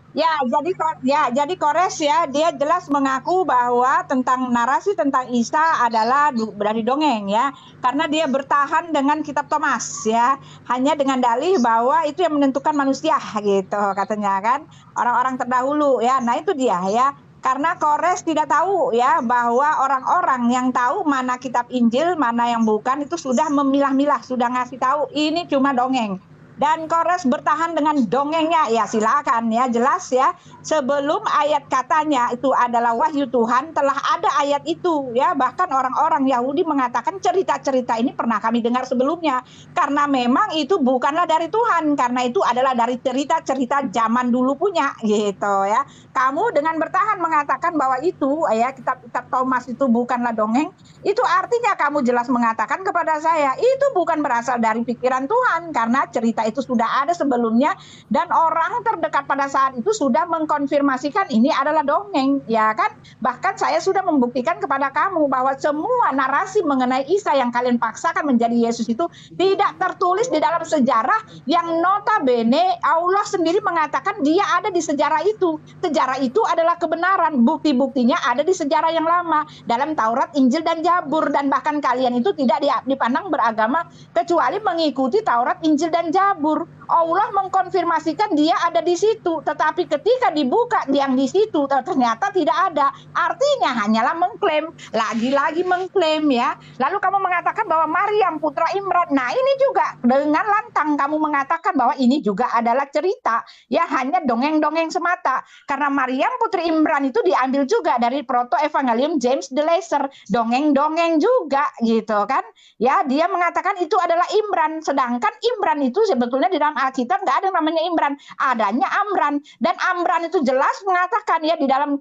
Jadi Kores ya, dia jelas mengaku bahwa tentang narasi tentang Isa adalah dari dongeng ya. Karena dia bertahan dengan kitab Thomas ya. Hanya dengan dalih bahwa itu yang menentukan manusia gitu katanya kan. Orang-orang terdahulu ya. Nah itu dia ya. Karena Kores tidak tahu ya bahwa orang-orang yang tahu mana kitab Injil, mana yang bukan itu sudah memilah-milah, sudah ngasih tahu ini cuma dongeng. Dan Kores bertahan dengan dongengnya, ya silakan ya, jelas ya. Sebelum ayat katanya itu adalah wahyu Tuhan, telah ada ayat itu ya. Bahkan orang-orang Yahudi mengatakan cerita-cerita ini pernah kami dengar sebelumnya, karena memang itu bukanlah dari Tuhan, karena itu adalah dari cerita-cerita zaman dulu punya gitu ya. Kamu dengan bertahan mengatakan bahwa itu ya kitab-kitab Thomas itu bukanlah dongeng, itu artinya kamu jelas mengatakan kepada saya itu bukan berasal dari pikiran Tuhan, karena cerita itu sudah ada sebelumnya dan orang terdekat pada saat itu sudah mengkonfirmasikan ini adalah dongeng, ya kan? Bahkan saya sudah membuktikan kepada kamu bahwa semua narasi mengenai Isa yang kalian paksakan menjadi Yesus itu tidak tertulis di dalam sejarah yang notabene Allah sendiri mengatakan dia ada di sejarah itu. Sejarah itu adalah kebenaran, bukti-buktinya ada di sejarah yang lama dalam Taurat, Injil, dan Zabur, dan bahkan kalian itu tidak dipandang beragama kecuali mengikuti Taurat, Injil, dan Zabur. Allah mengkonfirmasikan dia ada di situ, tetapi ketika dibuka yang di situ ternyata tidak ada. Artinya hanyalah mengklaim, lagi-lagi mengklaim ya. Lalu kamu mengatakan bahwa Maryam putra Imran. Nah, ini juga dengan lantang kamu mengatakan bahwa ini juga adalah cerita, ya hanya dongeng-dongeng semata. Karena Maryam putri Imran itu diambil juga dari Proto Evangelium James the Lesser, dongeng-dongeng juga gitu kan. Ya, dia mengatakan itu adalah Imran, sedangkan Imran itu sebetulnya di dalam Alkitab nggak ada yang namanya Imran, adanya Amran. Dan Amran itu jelas mengatakan ya di dalam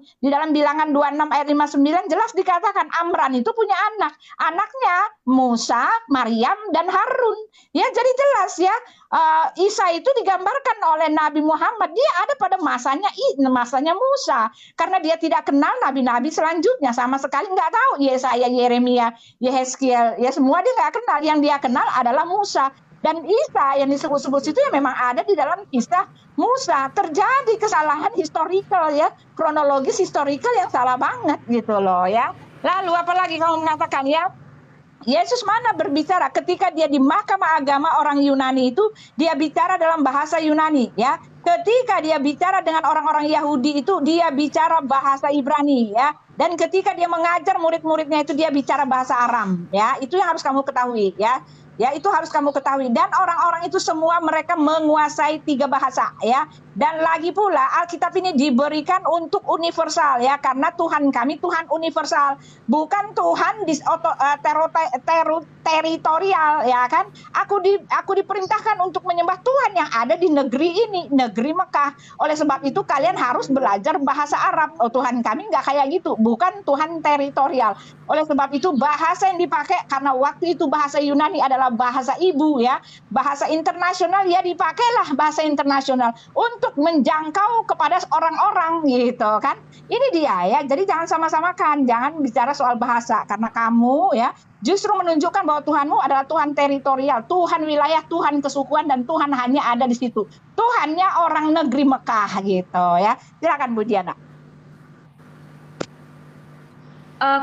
Bilangan 26 ayat 59 jelas dikatakan Amran itu punya anak, anaknya Musa, Maryam, dan Harun. Ya, jadi jelas ya, Isa itu digambarkan oleh Nabi Muhammad, dia ada pada masanya Musa, karena dia tidak kenal nabi-nabi selanjutnya, sama sekali nggak tahu Yesaya, Yeremia, Yehezkiel, ya semua dia nggak kenal. Yang dia kenal adalah Musa. Dan Isa yang disebut-sebut itu ya memang ada di dalam kisah Musa. Terjadi kesalahan historical ya, kronologis historical yang salah banget gitu loh ya. Lalu apalagi kamu mengatakan ya, Yesus mana berbicara ketika dia di mahkamah agama orang Yunani itu, dia bicara dalam bahasa Yunani ya. Ketika dia bicara dengan orang-orang Yahudi itu, dia bicara bahasa Ibrani ya. Dan ketika dia mengajar murid-muridnya itu, dia bicara bahasa Aram ya. Itu yang harus kamu ketahui ya. Ya, itu harus kamu ketahui. Dan orang-orang itu semua mereka menguasai 3 bahasa ya. Dan lagi pula Alkitab ini diberikan untuk universal ya, karena Tuhan kami Tuhan universal, bukan Tuhan teritorial ya kan. Aku diperintahkan untuk menyembah Tuhan yang ada di negeri ini, negeri Mekah. Oleh sebab itu kalian harus belajar bahasa Arab. Oh, Tuhan kami nggak kayak gitu, bukan Tuhan teritorial. Oleh sebab itu bahasa yang dipakai, karena waktu itu bahasa Yunani adalah bahasa ibu ya, bahasa internasional ya, dipakailah bahasa internasional untuk menjangkau kepada orang-orang gitu kan. Ini dia ya, jadi jangan sama-samakan, jangan bicara soal bahasa, karena kamu ya justru menunjukkan bahwa Tuhanmu adalah Tuhan teritorial, Tuhan wilayah, Tuhan kesukuan, dan Tuhan hanya ada di situ. Tuhannya orang negeri Mekah gitu ya. Silakan Bu Diana.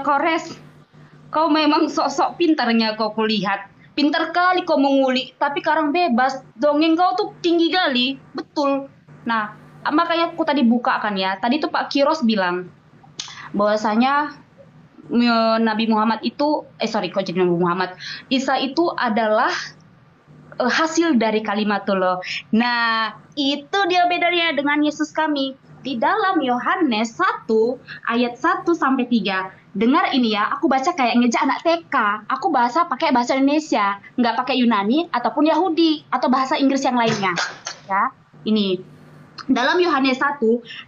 Kores, kau memang sok-sok pintarnya kau kulihat. Pintar kali kau mengulik, tapi sekarang bebas. Dongeng kau tuh tinggi kali, betul. Nah, makanya aku tadi buka kan ya. Tadi tuh Pak Kiros bilang bahwasanya Nabi Muhammad itu, kok jadi Nabi Muhammad? Isa itu adalah hasil dari kalimatullah. Nah, itu dia bedanya dengan Yesus kami. Di dalam Yohanes 1 ayat 1 sampai 3. Dengar ini ya, aku baca kayak ngejak anak TK. Aku pakai bahasa Indonesia, nggak pakai Yunani ataupun Yahudi atau bahasa Inggris yang lainnya. Ya, ini dalam Yohanes 1,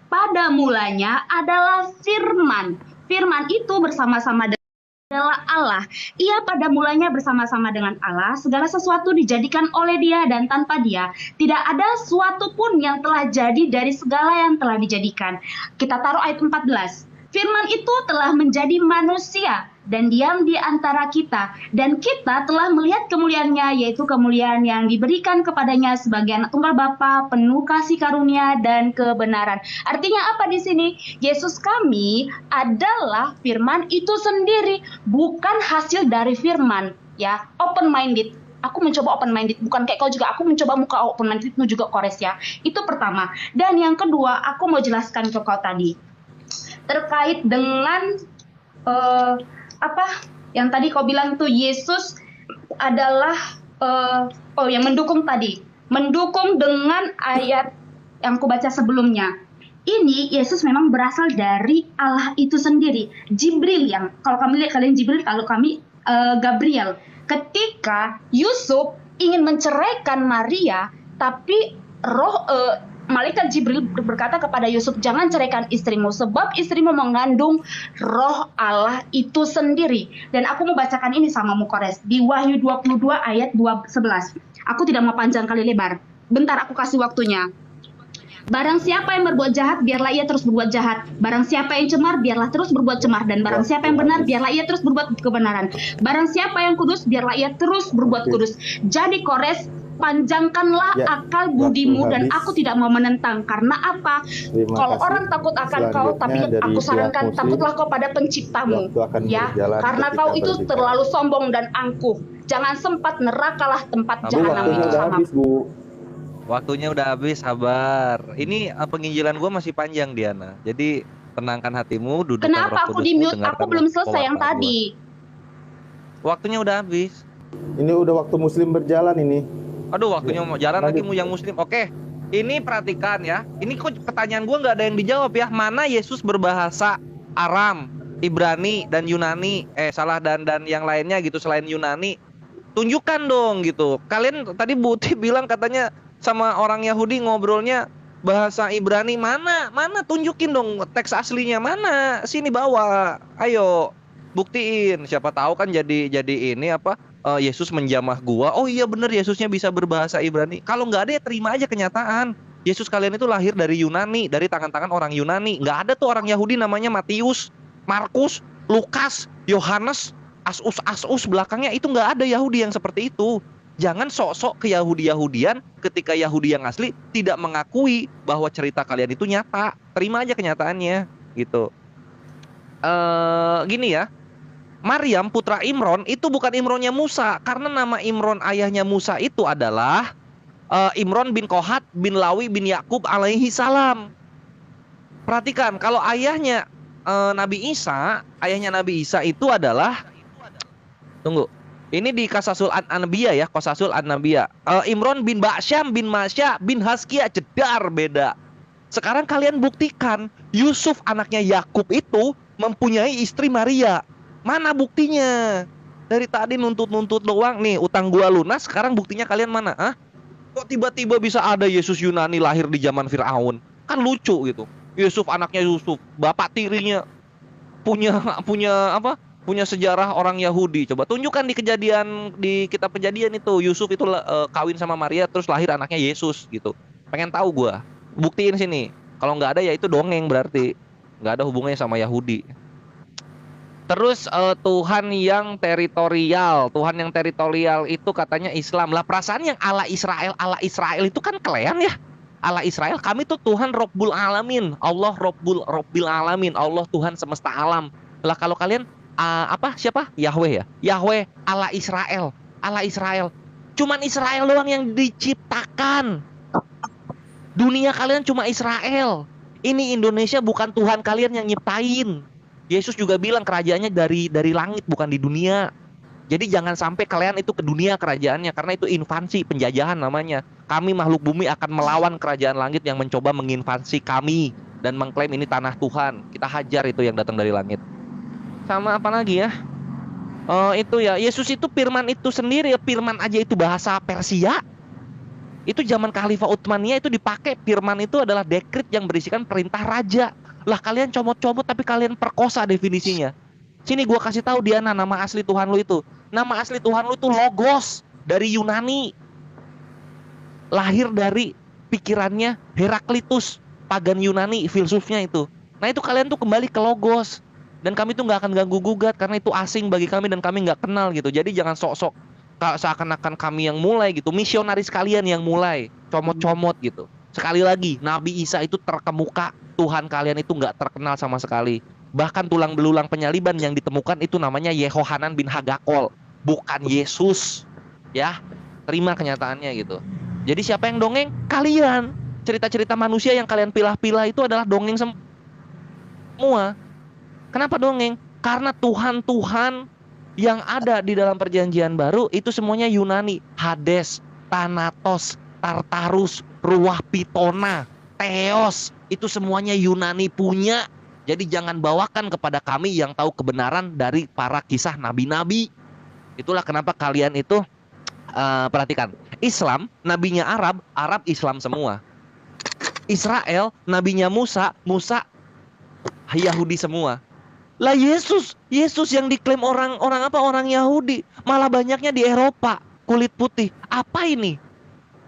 pada mulanya adalah firman. Firman itu bersama-sama adalah Allah. Ia pada mulanya bersama-sama dengan Allah, segala sesuatu dijadikan oleh Dia, dan tanpa Dia tidak ada suatu pun yang telah jadi dari segala yang telah dijadikan. Kita taruh ayat 14. Firman itu telah menjadi manusia dan diam di antara kita, dan kita telah melihat kemuliaannya, yaitu kemuliaan yang diberikan kepadanya sebagai anak tunggal Bapa, penuh kasih karunia dan kebenaran. Artinya apa di sini? Yesus kami adalah firman itu sendiri, bukan hasil dari firman ya. Open minded. Aku mencoba open minded, bukan kayak kau juga. Aku mencoba muka open minded itu juga, Kores ya. Itu pertama. Dan yang kedua, aku mau jelaskan ke kau tadi terkait dengan apa yang tadi kau bilang itu Yesus adalah yang mendukung tadi mendukung dengan ayat yang aku baca sebelumnya. Ini Yesus memang berasal dari Allah itu sendiri. Jibril yang, kalau kami lihat kalian Jibril, kalau kami Gabriel. Ketika Yusuf ingin menceraikan Maria, tapi malaikat Jibril berkata kepada Yusuf, jangan ceraikan istrimu, sebab istrimu mengandung roh Allah itu sendiri. Dan aku mau bacakan ini sama Mukores, di Wahyu 22 ayat 11. Aku tidak mau panjang kali lebar. Bentar, aku kasih waktunya. Barang siapa yang berbuat jahat, biarlah ia terus berbuat jahat. Barang siapa yang cemar, biarlah terus berbuat cemar. Dan barang siapa yang benar, biarlah ia terus berbuat kebenaran. Barang siapa yang kudus, biarlah ia terus berbuat kudus. Jadi Kores, panjangkanlah akal budimu, dan aku tidak mau menentang. Karena apa? Kalau orang takut akan kau, tapi aku sarankan takutlah kau pada penciptamu. Ya, karena kau itu terlalu sombong dan angkuh. Jangan sempat, nerakalah tempat jahanam itu sama. Waktunya udah habis, sabar. Ini penginjilan gue masih panjang, Diana. Jadi tenangkan hatimu, dudukkan Kenapa aku di mute? Aku belum selesai yang tadi. Waktunya udah habis. Ini udah waktu Muslim berjalan ini. Aduh, waktunya mau jalan lagi mau yang Muslim. Oke, ini perhatikan ya. Ini kok pertanyaan gue nggak ada yang dijawab ya. Mana Yesus berbahasa Aram, Ibrani, dan Yunani? Dan yang lainnya gitu selain Yunani. Tunjukkan dong gitu. Kalian tadi Buti bilang katanya sama orang Yahudi ngobrolnya bahasa Ibrani. Mana tunjukin dong teks aslinya, mana? Sini bawa, ayo buktiin. Siapa tahu kan jadi ini apa, Yesus menjamah gua. Oh iya bener, Yesusnya bisa berbahasa Ibrani. Kalau nggak ada ya terima aja kenyataan. Yesus kalian itu lahir dari Yunani, dari tangan-tangan orang Yunani. Nggak ada tuh orang Yahudi namanya Matius, Markus, Lukas, Yohanes, Asus belakangnya. Itu nggak ada Yahudi yang seperti itu. Jangan sok-sok ke Yahudi-Yahudian ketika Yahudi yang asli tidak mengakui bahwa cerita kalian itu nyata. Terima aja kenyataannya gitu. Gini ya, Maryam putra Imron itu bukan Imronnya Musa, karena nama Imron ayahnya Musa itu adalah Imron bin Kohat bin Lawi bin Yakub alaihi salam. Perhatikan, kalau ayahnya Nabi Isa itu adalah, tunggu, ini di Qasasul An-Nabiya ya, Qasasul An-Nabiya. Imron bin Ba'syam bin Masya bin Haskia, jedar beda. Sekarang kalian buktikan Yusuf anaknya Yakub itu mempunyai istri Maria. Mana buktinya? Dari tadi nuntut-nuntut doang nih, utang gua lunas, sekarang buktinya kalian mana? Kok tiba-tiba bisa ada Yesus Yunani lahir di zaman Firaun? Kan lucu gitu. Yusuf anaknya Yusuf, bapak tirinya punya sejarah orang Yahudi. Coba tunjukkan di kitab Kejadian itu Yusuf itu kawin sama Maria terus lahir anaknya Yesus gitu. Pengen tahu gua. Buktiin sini. Kalau nggak ada ya itu dongeng, berarti nggak ada hubungannya sama Yahudi. Terus Tuhan yang teritorial itu katanya Islam. Lah perasaan yang ala Israel itu kan kalian ya. Allah Israel, kami tuh Tuhan Rabbul Alamin. Allah Rabbil Alamin. Allah Tuhan semesta alam. Lah kalau kalian siapa? Yahweh ya? Yahweh Allah Israel. Cuman Israel doang yang diciptakan. Dunia kalian cuma Israel. Ini Indonesia bukan Tuhan kalian yang nyiptain. Yesus juga bilang kerajaannya dari langit, bukan di dunia. Jadi jangan sampai kalian itu ke dunia kerajaannya, karena itu invasi, penjajahan namanya. Kami makhluk bumi akan melawan kerajaan langit yang mencoba menginvasi kami dan mengklaim ini tanah Tuhan. Kita hajar itu yang datang dari langit. Sama apa lagi ya? Itu ya, Yesus itu firman itu sendiri. Firman aja itu bahasa Persia. Itu zaman Khalifah Utsmaniyah itu dipakai. Firman itu adalah dekret yang berisikan perintah raja. Lah kalian comot-comot tapi kalian perkosa definisinya. Sini gua kasih tahu Diana, nama asli Tuhan lu itu. Nama asli Tuhan lu itu Logos, dari Yunani. Lahir dari pikirannya Heraklitus, pagan Yunani, filsufnya itu. Nah itu kalian tuh kembali ke Logos. Dan kami tuh nggak akan ganggu gugat karena itu asing bagi kami dan kami nggak kenal gitu. Jadi jangan sok-sok seakan-akan kami yang mulai gitu. Misionaris kalian yang mulai comot-comot gitu. Sekali lagi, Nabi Isa itu terkemuka, Tuhan kalian itu nggak terkenal sama sekali. Bahkan tulang belulang penyaliban yang ditemukan itu namanya Yehohanan bin Hagakol, bukan Yesus. Ya, terima kenyataannya gitu. Jadi siapa yang dongeng? Kalian. Cerita-cerita manusia yang kalian pilah-pilah itu adalah dongeng semua. Kenapa dongeng? Karena Tuhan-Tuhan yang ada di dalam perjanjian baru itu semuanya Yunani. Hades, Thanatos, Tartarus, Ruah Pitona, Theos, itu semuanya Yunani punya. Jadi jangan bawakan kepada kami yang tahu kebenaran dari para kisah nabi-nabi. Itulah kenapa kalian itu perhatikan, Islam nabinya Arab, Arab Islam semua. Israel nabinya Musa, Musa Yahudi semua. Lah Yesus yang diklaim orang Yahudi, malah banyaknya di Eropa, kulit putih. Apa ini?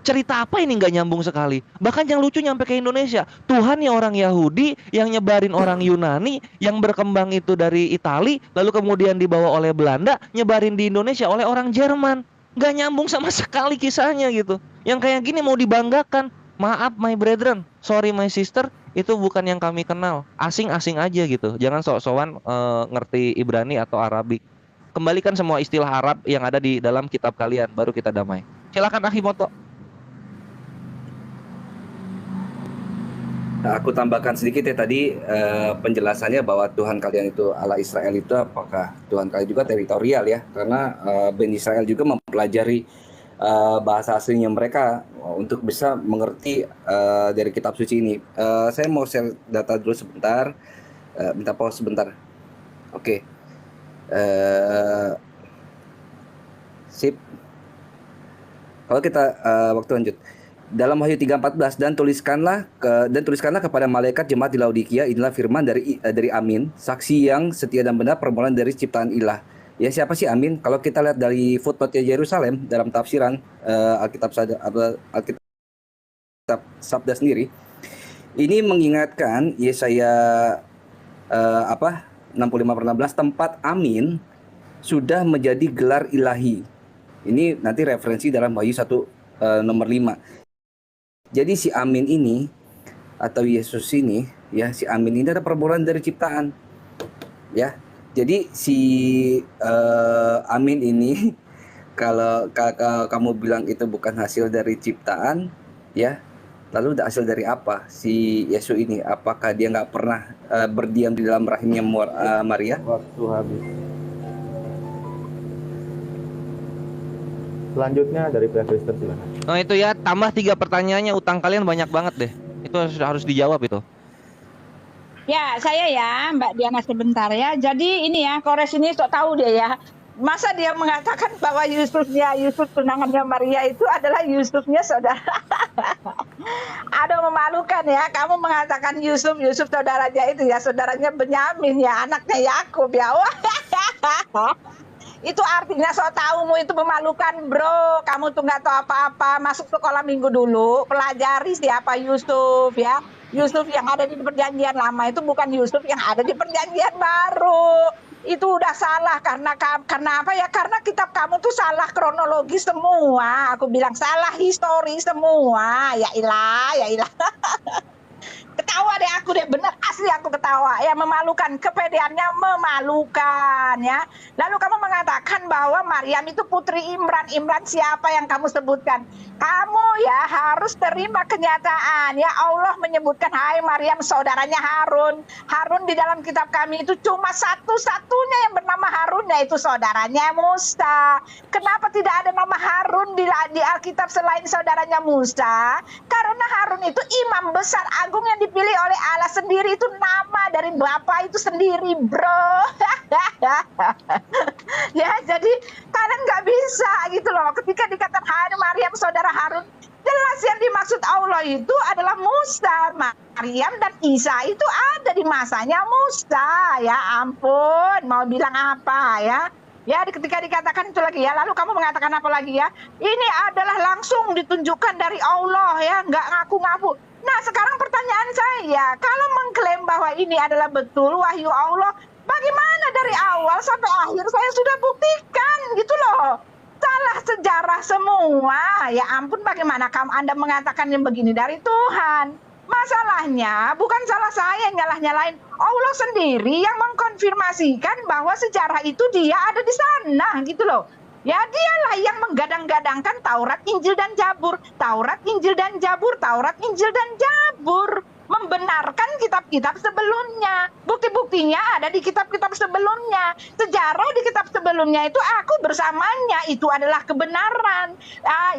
Cerita apa ini nggak nyambung sekali. Bahkan yang lucu nyampe ke Indonesia, Tuhan ya orang Yahudi, yang nyebarin orang Yunani, yang berkembang itu dari Itali, lalu kemudian dibawa oleh Belanda, nyebarin di Indonesia oleh orang Jerman. Nggak nyambung sama sekali kisahnya gitu. Yang kayak gini mau dibanggakan. Maaf my brethren, sorry my sister, itu bukan yang kami kenal. Asing-asing aja gitu. Jangan sok-sokan ngerti Ibrani atau Arabik. Kembalikan semua istilah Arab yang ada di dalam kitab kalian, baru kita damai. Silakan Akimoto. Nah, aku tambahkan sedikit ya tadi penjelasannya bahwa Tuhan kalian itu Allah Israel itu apakah Tuhan kalian juga teritorial ya, karena Ben Israel juga mempelajari bahasa aslinya mereka untuk bisa mengerti dari kitab suci ini. Saya mau share data dulu sebentar, minta pause sebentar. Oke. Sip. Kalau kita waktu lanjut. Dalam Wahyu 3:14 dan tuliskanlah kepada malaikat jemaat di Laodikia, inilah firman dari Amin, saksi yang setia dan benar, permohonan dari ciptaan ilah. Ya, siapa sih Amin? Kalau kita lihat dari footnote Yerusalem dalam tafsiran Alkitab Sabda sendiri, ini mengingatkan Yesaya 65:16, tempat Amin sudah menjadi gelar ilahi. Ini nanti referensi dalam Wahyu 1 nomor 5. Jadi si Amin ini atau Yesus ini, ya, si Amin ini ada perbuatan dari ciptaan, ya. Jadi si Amin ini kalau kamu bilang itu bukan hasil dari ciptaan, ya, lalu udah hasil dari apa si Yesus ini? Apakah dia nggak pernah berdiam di dalam rahimnya Maria? Waktu habis. Selanjutnya dari pihak Kristen silakan. Oh itu ya, tambah 3 pertanyaannya, utang kalian banyak banget deh. Itu harus dijawab itu. Ya, saya ya, Mbak Diana sebentar ya. Jadi ini ya, Kores ini sok tahu dia ya. Masa dia mengatakan bahwa Yusuf tunangannya Maria itu adalah Yusufnya saudara. Aduh, memalukan ya. Kamu mengatakan Yusuf saudaranya itu ya, saudaranya Benyamin ya, anaknya Yakub ya. Itu artinya sok tahumu itu memalukan, bro. Kamu tuh nggak tahu apa-apa. Masuk sekolah minggu dulu, pelajari siapa Yusuf ya. Yusuf yang ada di perjanjian lama itu bukan Yusuf yang ada di perjanjian baru. Itu udah salah karena apa ya? Karena kitab kamu tuh salah kronologi semua. Aku bilang salah histori semua. Ya ilah. Ketawa deh aku deh, bener asli aku ketawa ya, memalukan, kepedeannya memalukan ya. Lalu kamu mengatakan bahwa Maryam itu putri Imran siapa yang kamu sebutkan? Kamu ya harus terima kenyataan ya, Allah menyebutkan hai Maryam saudaranya Harun di dalam kitab kami itu cuma satu-satunya yang bernama Harun, yaitu saudaranya Musa. Kenapa tidak ada nama Harun di Alkitab selain saudaranya Musa? Karena Harun itu imam besar agung yang dipilih oleh Allah sendiri, itu nama dari Bapa itu sendiri, bro. Ya, jadi kalian nggak bisa gitu loh. Ketika dikatakan hai Maryam saudara Harun, jelas yang dimaksud Allah itu adalah Musa. Maryam dan Isa itu ada di masanya Musa. Ya ampun, mau bilang apa ya? Ya, ketika dikatakan itu lagi ya, lalu kamu mengatakan apa lagi ya? Ini adalah langsung ditunjukkan dari Allah ya, nggak ngaku-ngaku. Nah, sekarang pertanyaan saya, kalau mengklaim bahwa ini adalah betul wahyu Allah, bagaimana dari awal sampai akhir saya sudah buktikan gitu loh. Salah sejarah semua. Ya ampun, bagaimana Anda mengatakan yang begini dari Tuhan? Masalahnya bukan salah saya yang nyalahin. Allah sendiri yang mengkonfirmasikan bahwa sejarah itu dia ada di sana gitu loh. Ya dialah yang menggadang-gadangkan Taurat, Injil, dan Zabur. Taurat, Injil, dan Zabur. Taurat, Injil, dan Zabur. Membenarkan kitab-kitab sebelumnya. Bukan bukti-buktinya ada di kitab-kitab sebelumnya. Sejarah di kitab sebelumnya itu aku bersamanya, itu adalah kebenaran.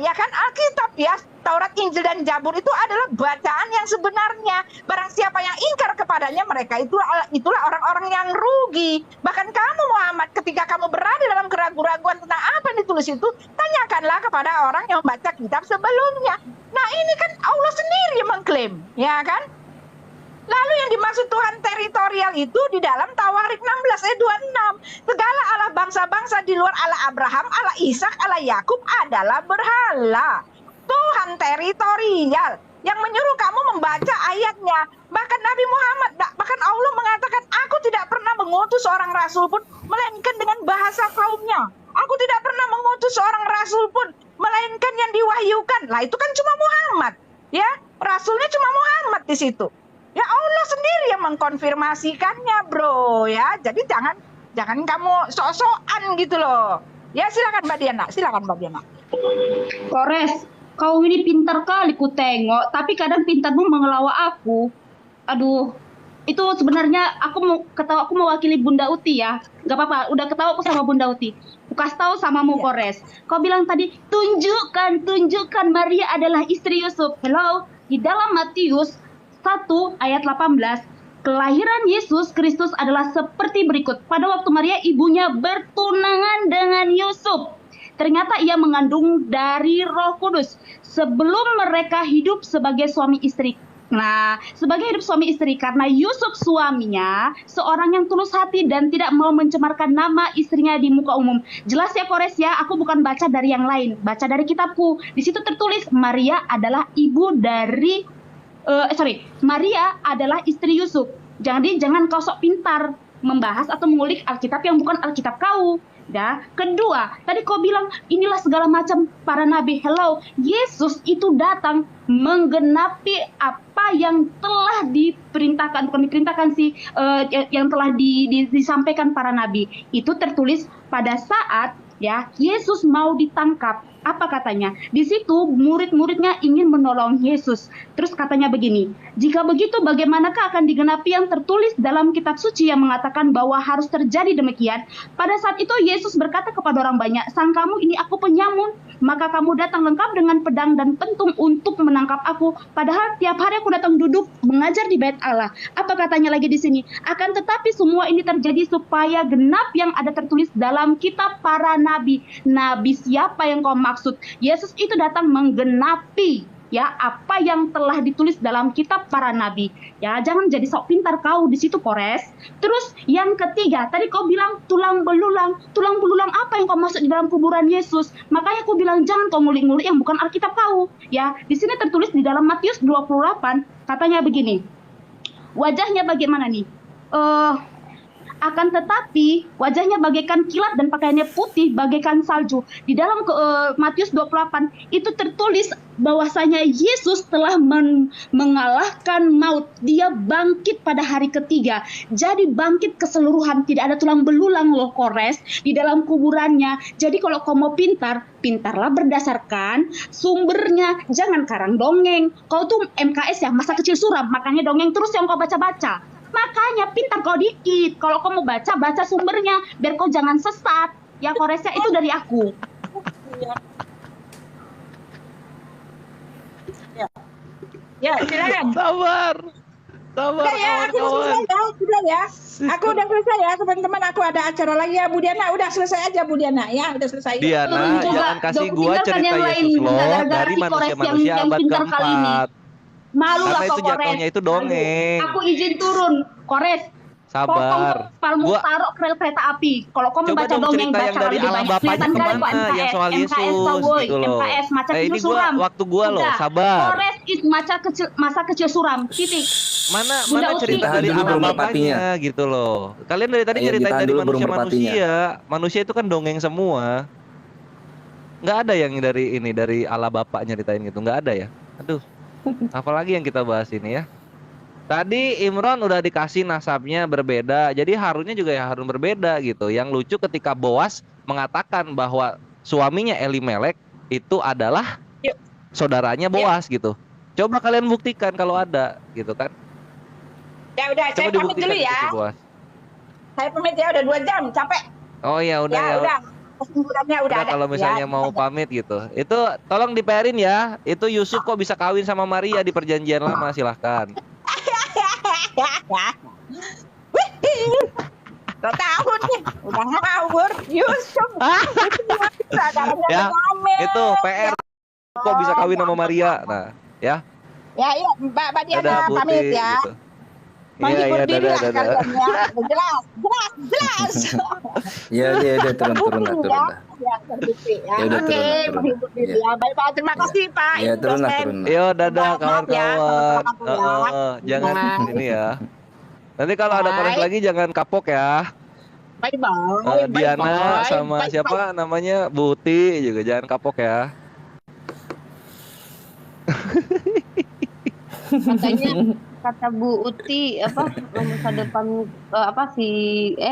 Ya kan, Alkitab ya, Taurat, Injil, dan Zabur itu adalah bacaan yang sebenarnya. Barang siapa yang ingkar kepadanya, mereka itulah orang-orang yang rugi. Bahkan kamu Muhammad, ketika kamu berada dalam keraguan-raguan tentang apa yang ditulis itu, tanyakanlah kepada orang yang membaca kitab sebelumnya. Nah ini kan Allah sendiri yang mengklaim, ya kan? Lalu yang dimaksud Tuhan teritorial itu di dalam Tawarik 16 ayat 26. Segala Allah bangsa-bangsa di luar Allah Abraham, Allah Ishak, Allah Yakub adalah berhala. Tuhan teritorial yang menyuruh kamu membaca ayatnya. Bahkan Nabi Muhammad, bahkan Allah mengatakan, aku tidak pernah mengutus seorang rasul pun melainkan dengan bahasa kaumnya. Aku tidak pernah mengutus seorang rasul pun melainkan yang diwahyukan. Lah itu kan cuma Muhammad, ya. Rasulnya cuma Muhammad di situ. Ya Allah sendiri yang mengkonfirmasikannya, bro, ya. Jadi jangan kamu sok-sokan gitu loh. Ya silakan Mbak Diana, silakan Mbak Diana. Kores, kau ini pintar kali ku tengok, tapi kadang pintarmu mengelawak aku. Aduh, itu sebenarnya aku mewakili Bunda Uti ya. Gak apa-apa, udah ketawa aku sama Bunda Uti. Aku kasih tahu samamu Kores. Kau bilang tadi, tunjukkan Maria adalah istri Yusuf. Hello, di dalam Matius 1 ayat 18, kelahiran Yesus Kristus adalah seperti berikut. Pada waktu Maria ibunya bertunangan dengan Yusuf, ternyata ia mengandung dari Roh Kudus sebelum mereka hidup sebagai suami istri. Nah, sebagai hidup suami istri karena Yusuf suaminya seorang yang tulus hati dan tidak mau mencemarkan nama istrinya di muka umum. Jelas ya Kores ya, aku bukan baca dari yang lain, baca dari kitabku. Di situ tertulis Maria adalah ibu dari Maria adalah istri Yusuf. Jangan kau sok pintar membahas atau mengulik Alkitab yang bukan Alkitab kau. Ya. Kedua, tadi kau bilang inilah segala macam para nabi. Hello, Yesus itu datang menggenapi apa yang telah diperintahkan sih, yang telah disampaikan para nabi. Itu tertulis pada saat ya Yesus mau ditangkap. Apa katanya? Di situ murid-muridnya ingin menolong Yesus. Terus katanya begini, jika begitu bagaimanakah akan digenapi yang tertulis dalam kitab suci yang mengatakan bahwa harus terjadi demikian? Pada saat itu Yesus berkata kepada orang banyak, sang kamu ini aku penyamun, maka kamu datang lengkap dengan pedang dan pentung untuk menangkap aku. Padahal tiap hari aku datang duduk mengajar di bait Allah. Apa katanya lagi di sini? Akan tetapi semua ini terjadi supaya genap yang ada tertulis dalam kitab para nabi. Nabi siapa yang kau maksud? Yesus itu datang menggenapi ya apa yang telah ditulis dalam kitab para nabi. Ya, jangan jadi sok pintar kau di situ Kores. Terus yang ketiga, tadi kau bilang tulang belulang apa yang kau maksud di dalam kuburan Yesus? Makanya aku bilang jangan kau ngulik-ngulik yang bukan Alkitab kau. Ya, di sini tertulis di dalam Matius 28 katanya begini. Wajahnya bagaimana nih? Akan tetapi wajahnya bagaikan kilat dan pakaiannya putih bagaikan salju. Di dalam Matius 28 itu tertulis bahwasanya Yesus telah mengalahkan maut. Dia bangkit pada hari ketiga. Jadi bangkit keseluruhan, tidak ada tulang belulang loh Kores di dalam kuburannya. Jadi kalau kau mau pintarlah berdasarkan sumbernya. Jangan karang dongeng. Kau tuh MKS ya, masa kecil suram, makanya dongeng terus yang kau baca-baca. Makanya pintar kau dikit. Kalau kau mau baca sumbernya biar kau jangan sesat. Ya Koresnya itu dari aku. Ya, silakan. Sabar. Udah ya, aku udah selesai ya. Sudah ya. Aku udah selesai ya, teman-teman. Aku ada acara lagi ya, Bu Diana. Udah selesai aja, Bu Diana. Ya, udah selesai. Diana, jangan kasih gua cerita Yesus loh dari manusia-manusia abad keempat. Malu lah karena kau itu Kores. jatuhnya itu dongeng. Aku izin turun, Kores. Sabar. Palmu taruh rel kereta api. Kalau kau Coba membaca dong dongeng cerita yang baca dari lebih alam banyak. bapaknya Kelihatan kali kok kemana yang soal Yesus gitu loh. MKS masa ini kecil gua suram. waktu gua loh, Udah. sabar. Kores is masa kecil suram. Titik. Mana Bunda Uti. cerita dari Dulu alam baru bapaknya gitu loh. Kalian dari tadi Ayo, ceritain ditahan dari dulu baru manusia. Manusia itu kan dongeng semua. Nggak ada yang dari ala bapak nyeritain gitu, nggak ada ya. Aduh. Apalagi yang kita bahas ini ya. Tadi Imron udah dikasih nasabnya berbeda, jadi Harunnya juga ya Harun berbeda gitu. Yang lucu ketika Boas mengatakan bahwa suaminya Elimelek itu adalah saudaranya Boas gitu. Coba kalian buktikan kalau ada gitu kan. Ya udah, saya Coba pamit dulu dibuktikan ya. itu, si Boas. Saya pamit ya, udah 2 jam, capek. Oh ya udah Ya ya. udah, kesimpulannya udah Udah, ada. kalau misalnya Ya, mau pamit gitu. Itu tolong diperin ya. Itu Yusuf kok bisa kawin sama Maria di perjanjian lama, silahkan. Gak tahu nih, udah ngawur. Yusuf, Ya, itu PR kok bisa kawin sama Maria. Nah, ya. Ya, iya, Mbak Diana Dadah pamit Putih ya. gitu. Iya, Menghibur iya, diri dadah, lah dadah. kalian ya. Jelas. Ya dia turun lah. Ya, terbukti ya. Ya udah, Oke, turun lah. menghibur diri Ya. ya. Baik, Pak. Terima kasih, Pak. Ya turun lah. Yo, dadah Maaf ya, kawan-kawan. sama-sama ya. Jangan Bye. ini ya. Nanti kalau ada kores Bye. lagi jangan kapok ya. Bye-bye. Diana Bye-bye. sama Bye-bye. siapa namanya Buti juga jangan kapok ya. Katanya kata Bu Uti apa masa depan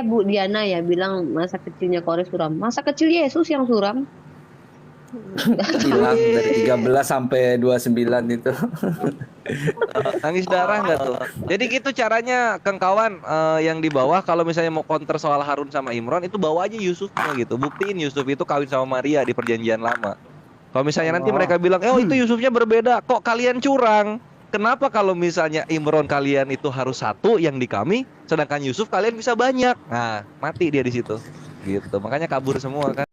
Bu Diana ya bilang masa kecilnya Kores suram. Masa kecil Yesus yang suram. Hilang dari 13 sampai 29 itu. Nangis darah nggak tuh? Jadi gitu caranya Kang Kawan, yang di bawah kalau misalnya mau counter soal Harun sama Imron itu bawa aja Yusufnya gitu. Buktiin Yusuf itu kawin sama Maria di perjanjian lama. Kalau misalnya nanti mereka bilang, "Oh, itu Yusufnya berbeda. Kok kalian curang?" Kenapa kalau misalnya Imron kalian itu harus 1 yang di kami, sedangkan Yusuf kalian bisa banyak? Nah, mati dia di situ. Gitu. Makanya kabur semua kan.